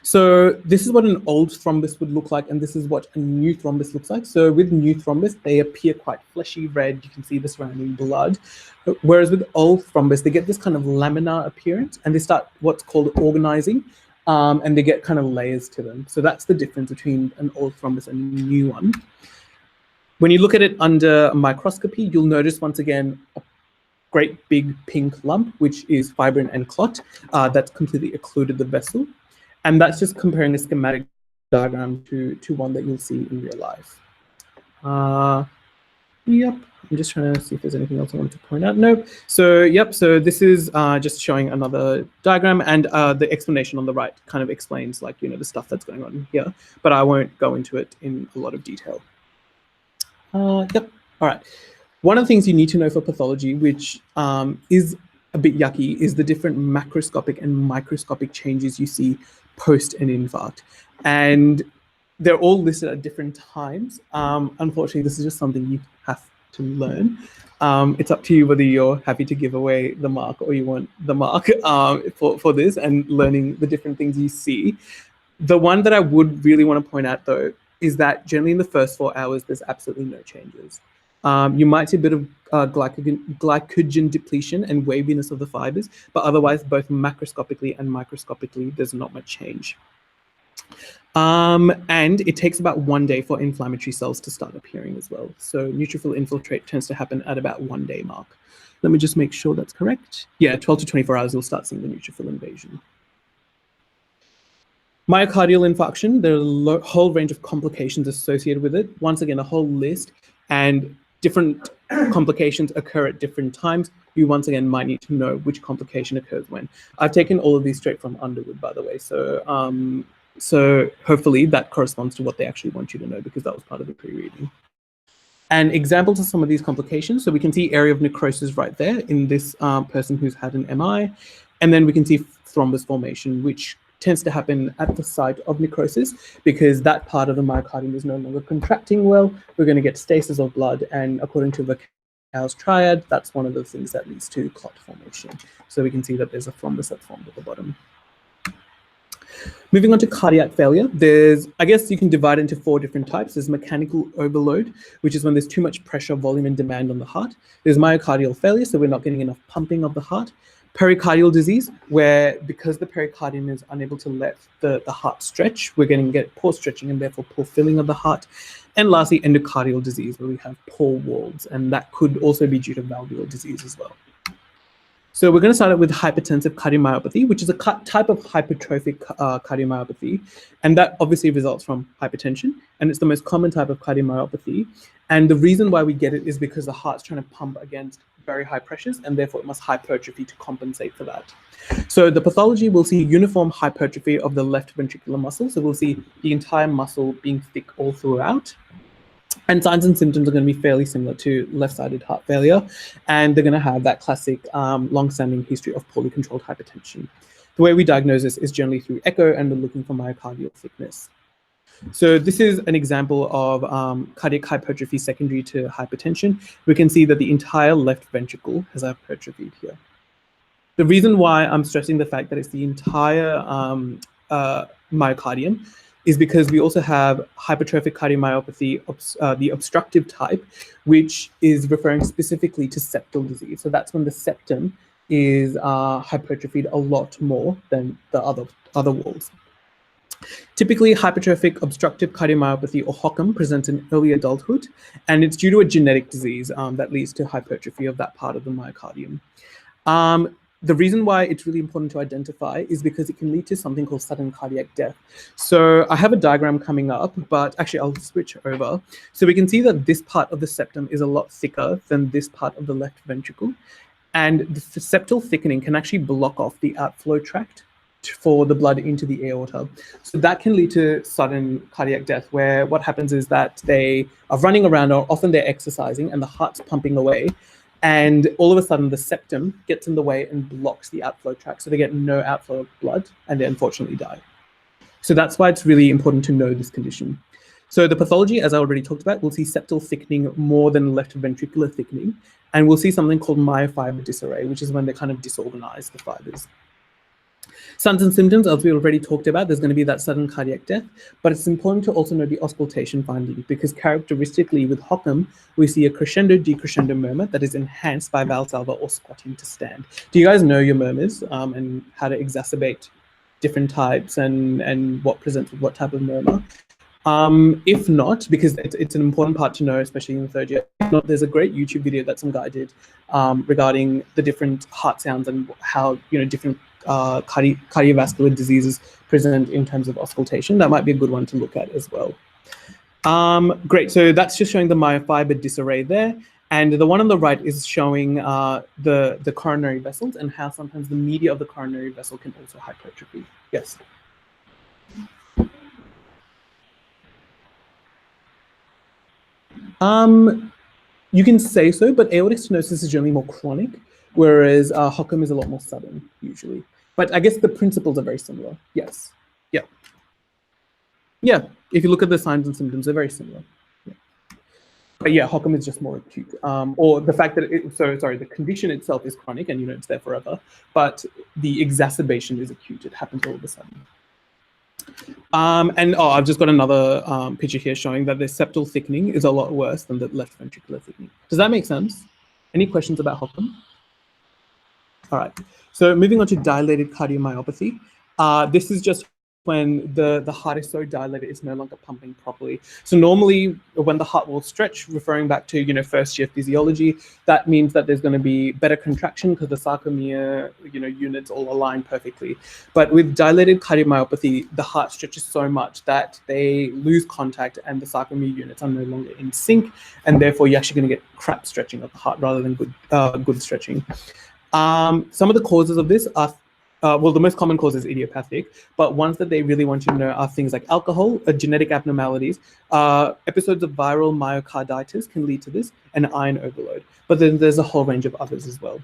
So this is what an old thrombus would look like, and this is what a new thrombus looks like. So with new thrombus, they appear quite fleshy red. You can see the surrounding blood. Whereas with old thrombus, they get this kind of laminar appearance, and they start what's called organizing, and they get kind of layers to them. So that's the difference between an old thrombus and a new one. When you look at it under a microscopy, you'll notice once again a great big pink lump, which is fibrin and clot that's completely occluded the vessel. And that's just comparing a schematic diagram to one that you'll see in real life. Yep. I'm just trying to see if there's anything else I want to point out. Nope. So, yep. So this is just showing another diagram, and the explanation on the right kind of explains, like, the stuff that's going on here, but I won't go into it in a lot of detail. Yep. All right. One of the things you need to know for pathology, which is a bit yucky, is the different macroscopic and microscopic changes you see post an infarct. And they're all listed at different times. Unfortunately, this is just something you have to learn. It's up to you whether you're happy to give away the mark or you want the mark for this and learning the different things you see. The one that I would really want to point out, though, is that generally in the first 4 hours, there's absolutely no changes. You might see a bit of glycogen depletion and waviness of the fibers, but otherwise, both macroscopically and microscopically, there's not much change. And it takes about 1 day for inflammatory cells to start appearing as well. So neutrophil infiltrate tends to happen at about 1 day mark. Let me just make sure that's correct. Yeah, 12 to 24 hours, you'll start seeing the neutrophil invasion. Myocardial infarction, there are a whole range of complications associated with it. Once again, a whole list, and different complications occur at different times. You once again might need to know which complication occurs when. I've taken all of these straight from Underwood, by the way. So hopefully that corresponds to what they actually want you to know, because that was part of the pre-reading. And examples of some of these complications. So we can see area of necrosis right there in this person who's had an MI. And then we can see thrombus formation, which tends to happen at the site of necrosis, because that part of the myocardium is no longer contracting well. We're going to get stasis of blood, and according to Virchow's triad, that's one of the things that leads to clot formation. So we can see that there's a thrombus that's formed at the bottom. Moving on to cardiac failure, I guess you can divide into 4 different types. There's mechanical overload, which is when there's too much pressure, volume, and demand on the heart. There's myocardial failure, so we're not getting enough pumping of the heart. Pericardial disease, where because the pericardium is unable to let the heart stretch, we're going to get poor stretching and therefore poor filling of the heart. And lastly, endocardial disease, where we have poor walls, and that could also be due to valvular disease as well. So we're going to start out with hypertensive cardiomyopathy, which is a type of hypertrophic cardiomyopathy, and that obviously results from hypertension, and it's the most common type of cardiomyopathy. And the reason why we get it is because the heart's trying to pump against very high pressures, and therefore it must hypertrophy to compensate for that. So the pathology, will see uniform hypertrophy of the left ventricular muscle. So we'll see the entire muscle being thick all throughout. And signs and symptoms are going to be fairly similar to left-sided heart failure, and they're going to have that classic long-standing history of poorly controlled hypertension. The way we diagnose this is generally through echo, and we're looking for myocardial thickness. So this is an example of cardiac hypertrophy secondary to hypertension. We can see that the entire left ventricle has hypertrophied here. The reason why I'm stressing the fact that it's the entire myocardium is because we also have hypertrophic cardiomyopathy, the obstructive type, which is referring specifically to septal disease. So that's when the septum is hypertrophied a lot more than the other walls. Typically, hypertrophic obstructive cardiomyopathy, or HOCM, presents in early adulthood, and it's due to a genetic disease that leads to hypertrophy of that part of the myocardium. The reason why it's really important to identify is because it can lead to something called sudden cardiac death. So I have a diagram coming up, but actually I'll switch over. So we can see that this part of the septum is a lot thicker than this part of the left ventricle. And the septal thickening can actually block off the outflow tract for the blood into the aorta. So that can lead to sudden cardiac death, where what happens is that they are running around, or often they're exercising, and the heart's pumping away. And all of a sudden, the septum gets in the way and blocks the outflow tract. So they get no outflow of blood, and they unfortunately die. So that's why it's really important to know this condition. So the pathology, as I already talked about, we'll see septal thickening more than left ventricular thickening. And we'll see something called myofiber disarray, which is when they kind of disorganize the fibers. Signs and symptoms, as we already talked about, there's going to be that sudden cardiac death, but it's important to also know the auscultation finding, because characteristically with HOCM, we see a crescendo-decrescendo murmur that is enhanced by Valsalva or squatting to stand. Do you guys know your murmurs and how to exacerbate different types and what presents with what type of murmur? If not, because it's an important part to know, especially in the third year, if not, there's a great YouTube video that some guy did regarding the different heart sounds and how different cardiovascular diseases present in terms of auscultation. That might be a good one to look at as well. Great. So that's just showing the myofiber disarray there. And the one on the right is showing the coronary vessels and how sometimes the media of the coronary vessel can also hypertrophy. Yes. You can say so, but aortic stenosis is generally more chronic, whereas HOCM is a lot more sudden usually. But I guess the principles are very similar. Yes. Yeah. Yeah. If you look at the signs and symptoms, they're very similar. Yeah. But yeah, HOCM is just more acute. Or the fact that the condition itself is chronic and it's there forever, but the exacerbation is acute. It happens all of a sudden. I've just got another picture here showing that the septal thickening is a lot worse than the left ventricular thickening. Does that make sense? Any questions about HOCM? All right. So moving on to dilated cardiomyopathy. This is just when the heart is so dilated it's no longer pumping properly. So normally when the heart will stretch, referring back to first year physiology, that means that there's going to be better contraction because the sarcomere units all align perfectly. But with dilated cardiomyopathy, the heart stretches so much that they lose contact and the sarcomere units are no longer in sync, and therefore you're actually going to get crap stretching of the heart rather than good stretching. Some of the causes of this are, the most common cause is idiopathic, but ones that they really want you to know are things like alcohol, genetic abnormalities, episodes of viral myocarditis can lead to this, and iron overload. But then there's a whole range of others as well.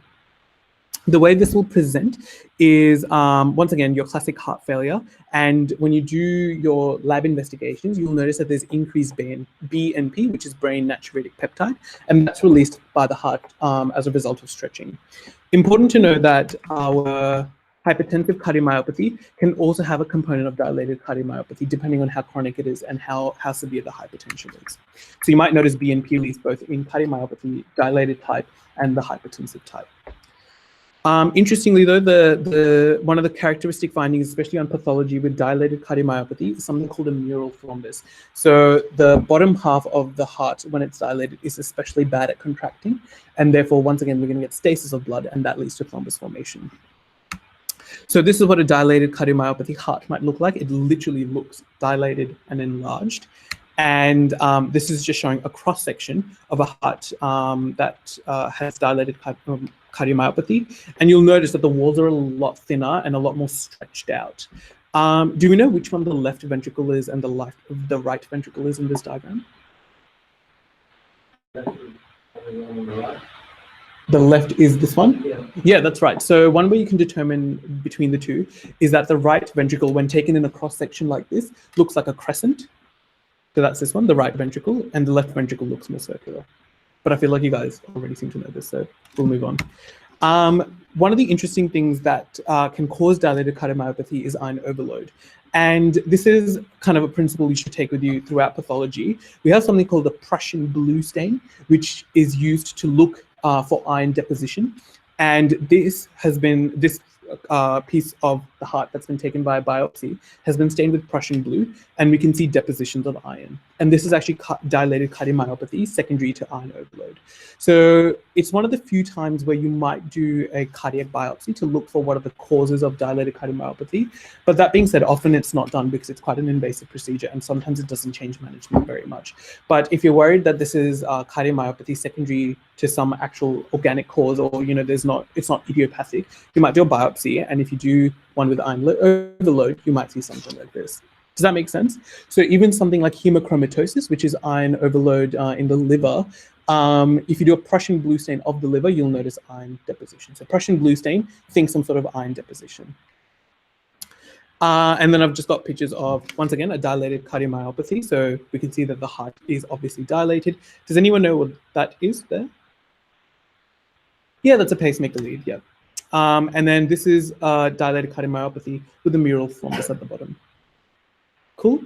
The way this will present is, once again, your classic heart failure. And when you do your lab investigations, you'll notice that there's increased BNP, which is brain natriuretic peptide, and that's released by the heart as a result of stretching. Important to know that our hypertensive cardiomyopathy can also have a component of dilated cardiomyopathy, depending on how chronic it is and how severe the hypertension is. So you might notice BNP release both in cardiomyopathy, dilated type, and the hypertensive type. Interestingly, though, the one of the characteristic findings, especially on pathology with dilated cardiomyopathy, is something called a mural thrombus. So the bottom half of the heart, when it's dilated, is especially bad at contracting, and therefore, once again, we're going to get stasis of blood, and that leads to thrombus formation. So this is what a dilated cardiomyopathy heart might look like. It literally looks dilated and enlarged. And this is just showing a cross-section of a heart that has dilated cardiomyopathy. And you'll notice that the walls are a lot thinner and a lot more stretched out. Do we know which one the left ventricle is and the right ventricle is in this diagram? The left is this one? Yeah, that's right. So one way you can determine between the two is that the right ventricle, when taken in a cross-section like this, looks like a crescent. So that's this one, the right ventricle, and the left ventricle looks more circular. But I feel like you guys already seem to know this, so we'll move on. One of the interesting things that can cause dilated cardiomyopathy is iron overload. And this is kind of a principle you should take with you throughout pathology. We have something called the Prussian blue stain, which is used to look for iron deposition. And this piece of the heart that's been taken by a biopsy has been stained with Prussian blue, and we can see depositions of iron. And this is actually dilated cardiomyopathy secondary to iron overload. So it's one of the few times where you might do a cardiac biopsy to look for what are the causes of dilated cardiomyopathy. But that being said, often it's not done because it's quite an invasive procedure, and sometimes it doesn't change management very much. But if you're worried that this is cardiomyopathy secondary to some actual organic cause, or it's not idiopathic, you might do a biopsy, and if you do one with iron overload, you might see something like this. Does that make sense? So even something like hemochromatosis, which is iron overload in the liver, if you do a Prussian blue stain of the liver, you'll notice iron deposition. So Prussian blue stain, think some sort of iron deposition. And then I've just got pictures of, once again, a dilated cardiomyopathy. So we can see that the heart is obviously dilated. Does anyone know what that is there? Yeah, that's a pacemaker lead, yeah. And then this is dilated cardiomyopathy with a mural thrombus at the bottom. Cool.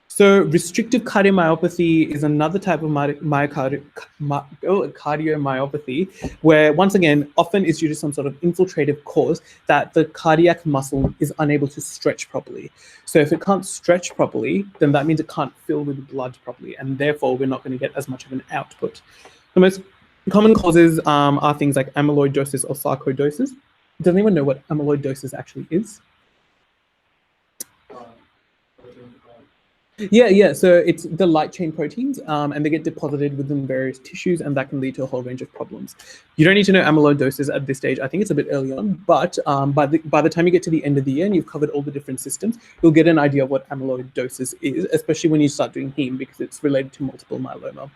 So restrictive cardiomyopathy is another type of cardiomyopathy where, once again, often it's due to some sort of infiltrative cause that the cardiac muscle is unable to stretch properly. So if it can't stretch properly, then that means it can't fill with blood properly, and therefore we're not going to get as much of an output. The most common causes are things like amyloidosis or sarcoidosis. Does anyone know what amyloidosis actually is? Yeah. So it's the light chain proteins, and they get deposited within various tissues, and that can lead to a whole range of problems. You don't need to know amyloidosis at this stage. I think it's a bit early on, but by the time you get to the end of the year and you've covered all the different systems, you'll get an idea of what amyloidosis is, especially when you start doing heme, because it's related to multiple myeloma.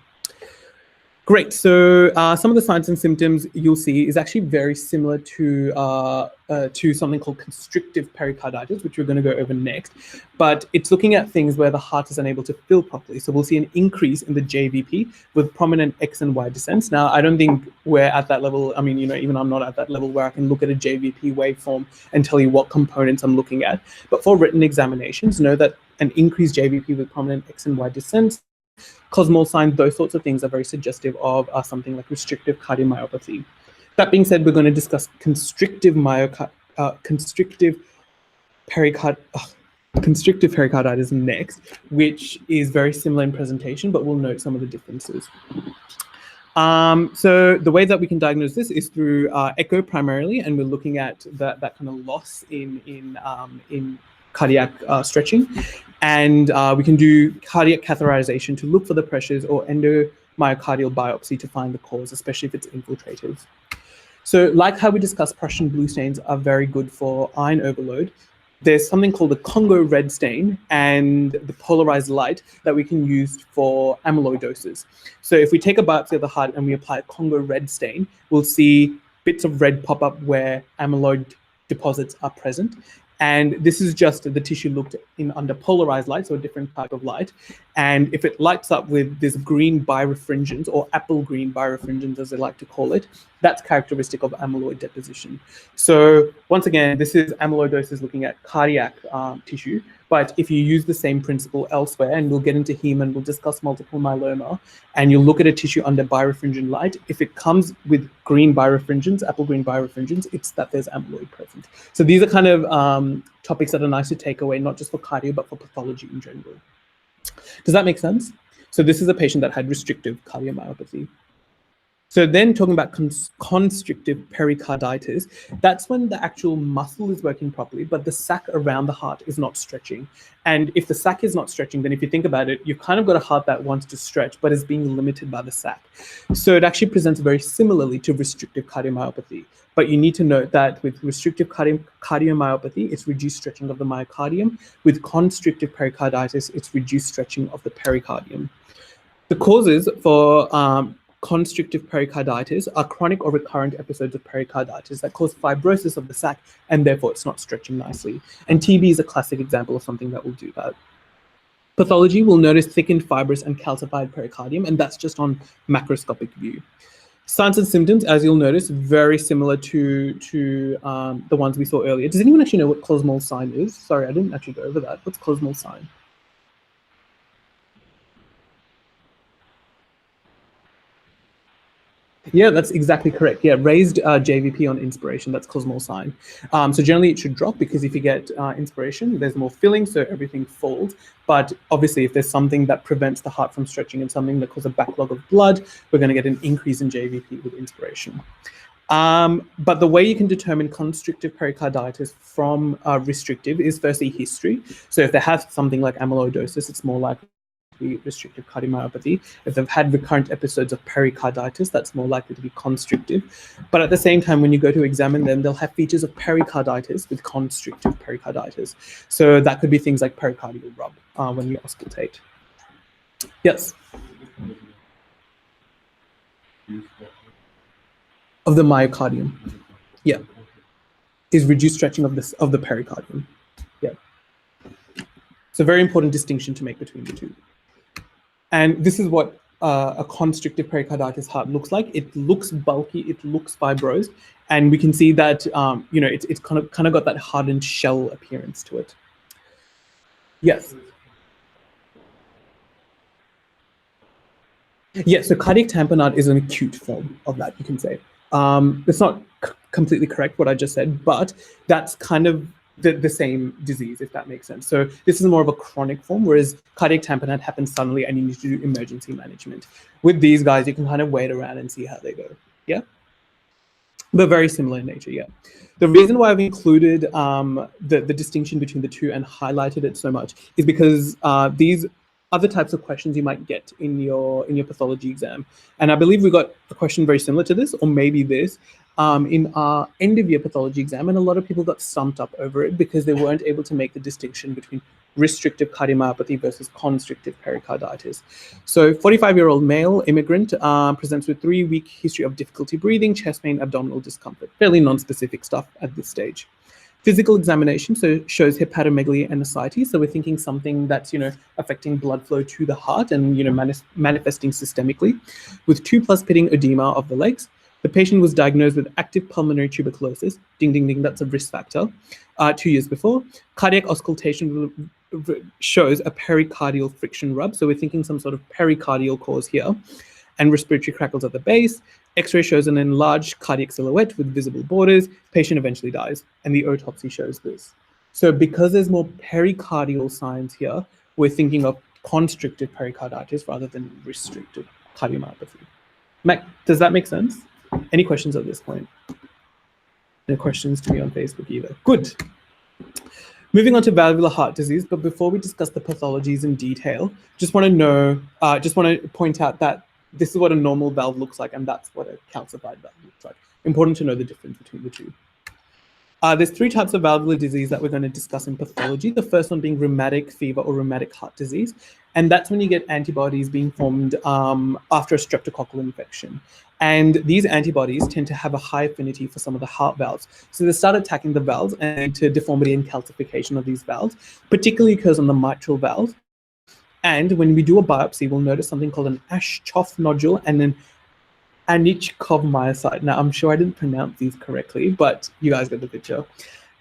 Great. So some of the signs and symptoms you'll see is actually very similar to something called constrictive pericarditis, which we're going to go over next. But it's looking at things where the heart is unable to fill properly. So we'll see an increase in the JVP with prominent X and Y descents. Now, I don't think we're at that level. I mean, even I'm not at that level where I can look at a JVP waveform and tell you what components I'm looking at. But for written examinations, know that an increased JVP with prominent X and Y descents, Cosmol sign, those sorts of things are very suggestive of something like restrictive cardiomyopathy. That being said, we're going to discuss constrictive pericarditis next, which is very similar in presentation, but we'll note some of the differences. So the way that we can diagnose this is through echo primarily, and we're looking at that kind of loss in cardiac stretching, and we can do cardiac catheterization to look for the pressures, or endomyocardial biopsy to find the cause, especially if it's infiltrative. So like how we discussed, Prussian blue stains are very good for iron overload. There's something called the Congo red stain and the polarized light that we can use for amyloidosis. So if we take a biopsy of the heart and we apply a Congo red stain, we'll see bits of red pop up where amyloid deposits are present. And this is just the tissue looked in under polarized light, so a different type of light. And if it lights up with this green birefringence, or apple green birefringence as they like to call it, that's characteristic of amyloid deposition. So once again, this is amyloidosis looking at cardiac tissue, but if you use the same principle elsewhere, and we'll get into heme and we'll discuss multiple myeloma, and you'll look at a tissue under birefringent light, if it comes with green birefringence, apple green birefringence, it's that there's amyloid present. So these are kind of topics that are nice to take away, not just for cardio, but for pathology in general. Does that make sense? So this is a patient that had restrictive cardiomyopathy. So then talking about constrictive pericarditis, that's when the actual muscle is working properly, but the sac around the heart is not stretching. And if the sac is not stretching, then if you think about it, you've kind of got a heart that wants to stretch, but is being limited by the sac. So it actually presents very similarly to restrictive cardiomyopathy. But you need to note that with restrictive cardiomyopathy, it's reduced stretching of the myocardium. With constrictive pericarditis, it's reduced stretching of the pericardium. The causes for constrictive pericarditis are chronic or recurrent episodes of pericarditis that cause fibrosis of the sac, and therefore it's not stretching nicely. And TB is a classic example of something that will do that. Pathology will notice thickened, fibrous, and calcified pericardium, and that's just on macroscopic view. Signs and symptoms, as you'll notice, very similar to the ones we saw earlier. Does anyone actually know what Cosmol sign is? Sorry, I didn't actually go over that. What's Cosmol sign? Yeah, that's exactly correct. Yeah, raised JVP on inspiration, that's Cosmol sign. So generally it should drop, because if you get inspiration, there's more filling, so everything folds. But obviously if there's something that prevents the heart from stretching and something that causes a backlog of blood, we're going to get an increase in JVP with inspiration. But the way you can determine constrictive pericarditis from restrictive is firstly history. So if they have something like amyloidosis, it's more likely restrictive cardiomyopathy. If they've had recurrent episodes of pericarditis, that's more likely to be constrictive. But at the same time, when you go to examine them, they'll have features of pericarditis with constrictive pericarditis. So that could be things like pericardial rub when you auscultate. Yes? Of the myocardium. Yeah. Is reduced stretching of the pericardium. Yeah. So very important distinction to make between the two. And this is what a constrictive pericarditis heart looks like. It looks bulky, it looks fibrosed, and we can see that it's kind of got that hardened shell appearance to it. Yes. Yeah. So cardiac tamponade is an acute form of that, you can say. It's not completely correct what I just said, but that's kind of the same disease, if that makes sense. So this is more of a chronic form, whereas cardiac tamponade happens suddenly and you need to do emergency management. With these guys, you can kind of wait around and see how they go. Yeah? but very similar in nature, yeah. The reason why I've included the distinction between the two and highlighted it so much is because these other types of questions you might get in your pathology exam. And I believe we got a question very similar to this, or maybe this, in our end of year pathology exam, and a lot of people got stumped up over it because they weren't able to make the distinction between restrictive cardiomyopathy versus constrictive pericarditis. So 45-year-old male immigrant presents with 3-week history of difficulty breathing, chest pain, abdominal discomfort, fairly non-specific stuff at this stage. Physical examination shows hepatomegaly and ascites. So we're thinking something that's affecting blood flow to the heart and manifesting systemically, with 2+ pitting edema of the legs. The patient was diagnosed with active pulmonary tuberculosis. Ding, ding, ding, that's a risk factor. 2 years before. Cardiac auscultation shows a pericardial friction rub. So we're thinking some sort of pericardial cause here. And respiratory crackles at the base. X-ray shows an enlarged cardiac silhouette with visible borders. Patient eventually dies. And the autopsy shows this. So because there's more pericardial signs here, we're thinking of constrictive pericarditis rather than restrictive cardiomyopathy. Mac, does that make sense? Any questions at this point? No questions to me on Facebook either. Good. Moving on to valvular heart disease, but before we discuss the pathologies in detail, just want to point out that this is what a normal valve looks like, and that's what a calcified valve looks like. Important to know the difference between the two. There's 3 types of valvular disease that we're going to discuss in pathology. The first one being rheumatic fever or rheumatic heart disease. And that's when you get antibodies being formed after a streptococcal infection. And these antibodies tend to have a high affinity for some of the heart valves. So they start attacking the valves and to deformity and calcification of these valves, particularly occurs on the mitral valve. And when we do a biopsy, we'll notice something called an Ashchoff nodule and an Anichkov myocyte. Now, I'm sure I didn't pronounce these correctly, but you guys get the picture.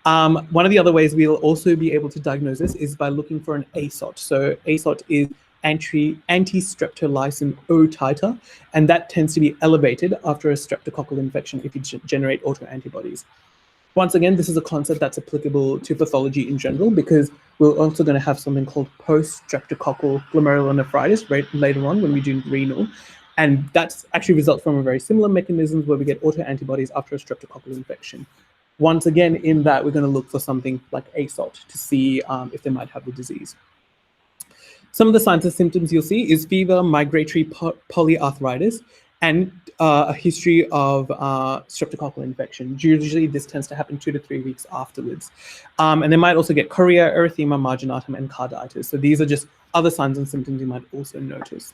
One of the other ways we'll also be able to diagnose this is by looking for an ASOT. So ASOT is anti-streptolysin O titer, and that tends to be elevated after a streptococcal infection if you generate autoantibodies. Once again, this is a concept that's applicable to pathology in general because we're also going to have something called post-streptococcal glomerulonephritis later on when we do renal. And that's actually results from a very similar mechanism where we get autoantibodies after a streptococcal infection. Once again, in that, we're going to look for something like ASOT to see if they might have the disease. Some of the signs and symptoms you'll see is fever, migratory polyarthritis, and a history of streptococcal infection. Usually, this tends to happen 2 to 3 weeks afterwards. And they might also get chorea, erythema marginatum, and carditis. So these are just other signs and symptoms you might also notice.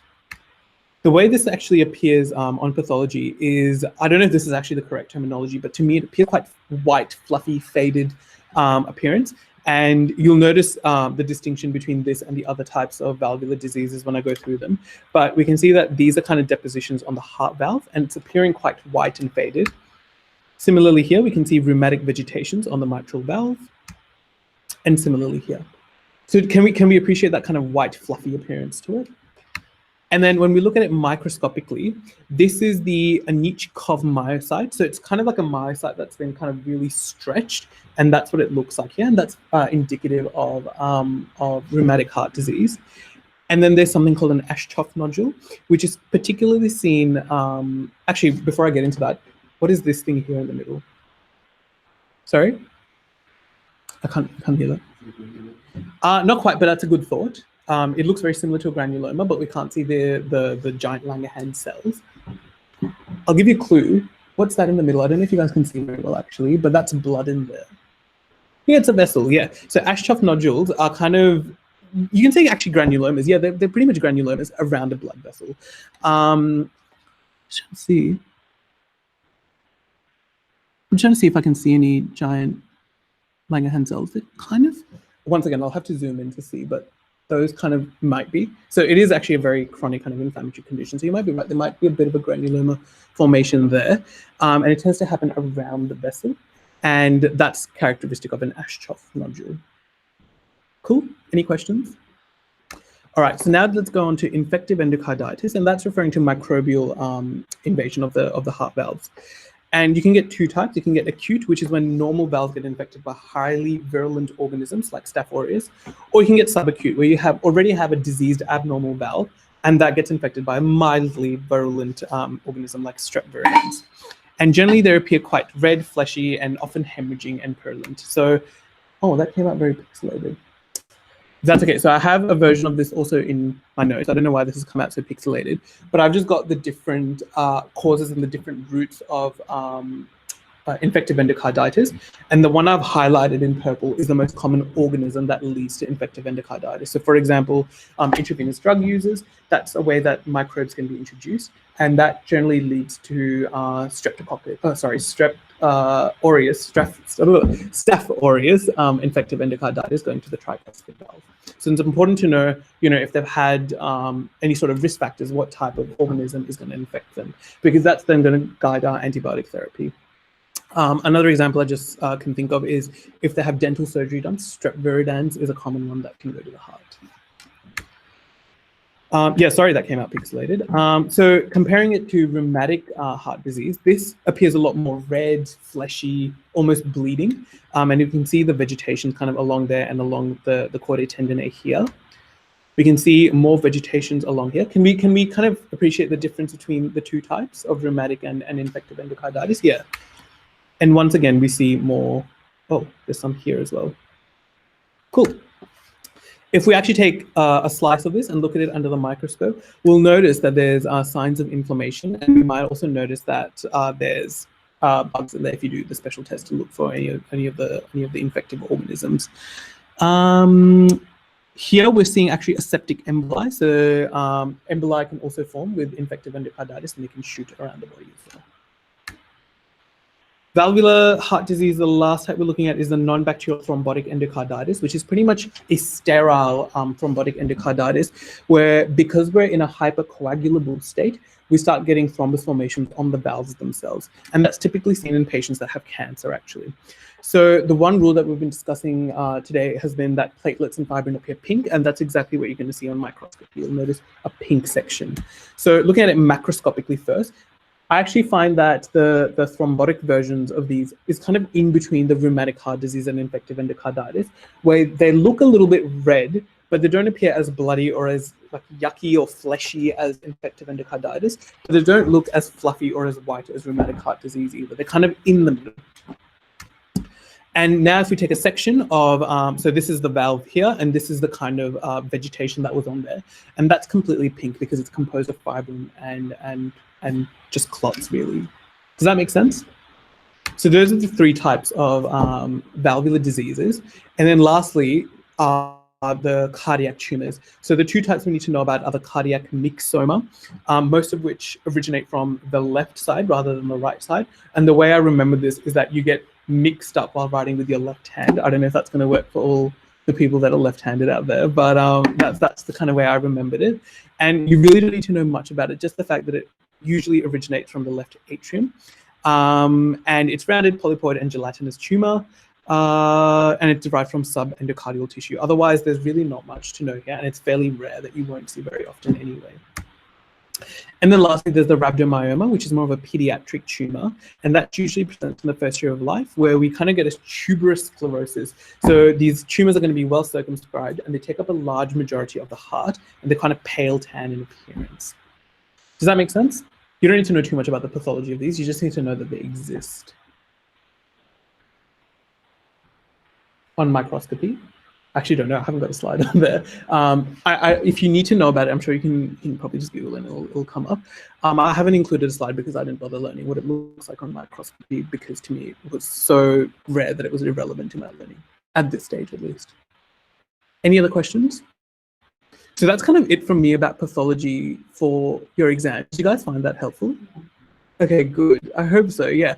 The way this actually appears on pathology is, I don't know if this is actually the correct terminology, but to me it appears quite white, fluffy, faded appearance. And you'll notice the distinction between this and the other types of valvular diseases when I go through them. But we can see that these are kind of depositions on the heart valve, and it's appearing quite white and faded. Similarly here, we can see rheumatic vegetations on the mitral valve, and similarly here. So can we appreciate that kind of white, fluffy appearance to it? And then when we look at it microscopically, this is the Anichkov myocyte. So it's kind of like a myocyte that's been kind of really stretched, and that's what it looks like here. And that's indicative of rheumatic heart disease. And then there's something called an Ashchoff nodule, which is particularly seen. Actually, before I get into that, what is this thing here in the middle? Sorry, I can't hear that. Not quite, but that's a good thought. It looks very similar to a granuloma, but we can't see the giant Langerhans cells. I'll give you a clue. What's that in the middle? I don't know if you guys can see very well, actually, but that's blood in there. Yeah, it's a vessel, yeah. So Ashchoff nodules are kind of, you can say actually granulomas. Yeah, they're pretty much granulomas around a blood vessel. I'm trying to see if I can see any giant Langerhans cells. They're kind of, once again, I'll have to zoom in to see, but those kind of might be. So it is actually a very chronic kind of inflammatory condition. So you might be right, there might be a bit of a granuloma formation there. And it tends to happen around the vessel. And that's characteristic of an Ashchoff nodule. Cool, any questions? All right, so now let's go on to infective endocarditis, and that's referring to microbial invasion of the heart valves. And you can get 2 types. You can get acute, which is when normal valves get infected by highly virulent organisms like Staph aureus, or you can get subacute, where you already have a diseased abnormal valve, and that gets infected by a mildly virulent organism like Strep viridans. And generally they appear quite red, fleshy, and often hemorrhaging and purulent. So, oh, that came out very pixelated. That's okay. So I have a version of this also in my notes. I don't know why this has come out so pixelated, but I've just got the different causes and the different routes of infective endocarditis. And the one I've highlighted in purple is the most common organism that leads to infective endocarditis. So for example, intravenous drug users, that's a way that microbes can be introduced. And that generally leads to Staph aureus infective endocarditis going to the tricuspid valve. So it's important to know, if they've had any sort of risk factors, what type of organism is going to infect them, because that's then going to guide our antibiotic therapy. Another example I just can think of is if they have dental surgery done, strep viridans is a common one that can go to the heart. Yeah, sorry, that came out pixelated. So comparing it to rheumatic heart disease, this appears a lot more red, fleshy, almost bleeding. And you can see the vegetation kind of along there and along the chordae tendineae here. We can see more vegetations along here. Can we kind of appreciate the difference between the two types of rheumatic and infective endocarditis? Yeah. And once again, we see more, oh, there's some here as well. Cool. If we actually take a slice of this and look at it under the microscope, we'll notice that there's signs of inflammation. And we might also notice that there's bugs in there if you do the special test to look for any of the infective organisms. Here we're seeing actually a septic emboli. So emboli can also form with infective endocarditis, and they can shoot around the body as well. Valvular heart disease, the last type we're looking at is the non-bacterial thrombotic endocarditis, which is pretty much a sterile thrombotic endocarditis, where because we're in a hypercoagulable state, we start getting thrombus formations on the valves themselves. And that's typically seen in patients that have cancer, actually. So the one rule that we've been discussing today has been that platelets and fibrin appear pink, and that's exactly what you're going to see on microscopy. You'll notice a pink section. So looking at it macroscopically first, I actually find that the thrombotic versions of these is kind of in between the rheumatic heart disease and infective endocarditis, where they look a little bit red, but they don't appear as bloody or as like yucky or fleshy as infective endocarditis, but they don't look as fluffy or as white as rheumatic heart disease either. They're kind of in the middle. And now if we take a section of, so this is the valve here, and this is the kind of vegetation that was on there. And that's completely pink because it's composed of fibrin and just clots, really. Does that make sense? So those are the three types of valvular diseases. And then lastly, the cardiac tumors. So the two types we need to know about are the cardiac myxoma, most of which originate from the left side rather than the right side. And the way I remember this is that you get mixed up while writing with your left hand. I don't know if that's going to work for all the people that are left-handed out there, but that's the kind of way I remembered it. And you really don't need to know much about it, just the fact that it usually originates from the left atrium. And it's rounded, polypoid, and gelatinous tumor. And it's derived from subendocardial tissue. Otherwise, there's really not much to know here, and it's fairly rare that you won't see very often anyway. And then lastly, there's the rhabdomyoma, which is more of a pediatric tumor, and that usually presents in the first year of life, where we kind of get a tuberous sclerosis. So these tumors are going to be well circumscribed, and they take up a large majority of the heart, and they're kind of pale tan in appearance. Does that make sense? You don't need to know too much about the pathology of these. You just need to know that they exist. On microscopy, I actually don't know. I haven't got a slide on there. If you need to know about it, I'm sure you can probably just Google it and it'll come up. I haven't included a slide because I didn't bother learning what it looks like on microscopy, because to me it was so rare that it was irrelevant to my learning, at this stage at least. Any other questions? So that's kind of it from me about pathology for your exam. Did you guys find that helpful? Okay, good. I hope so, yeah.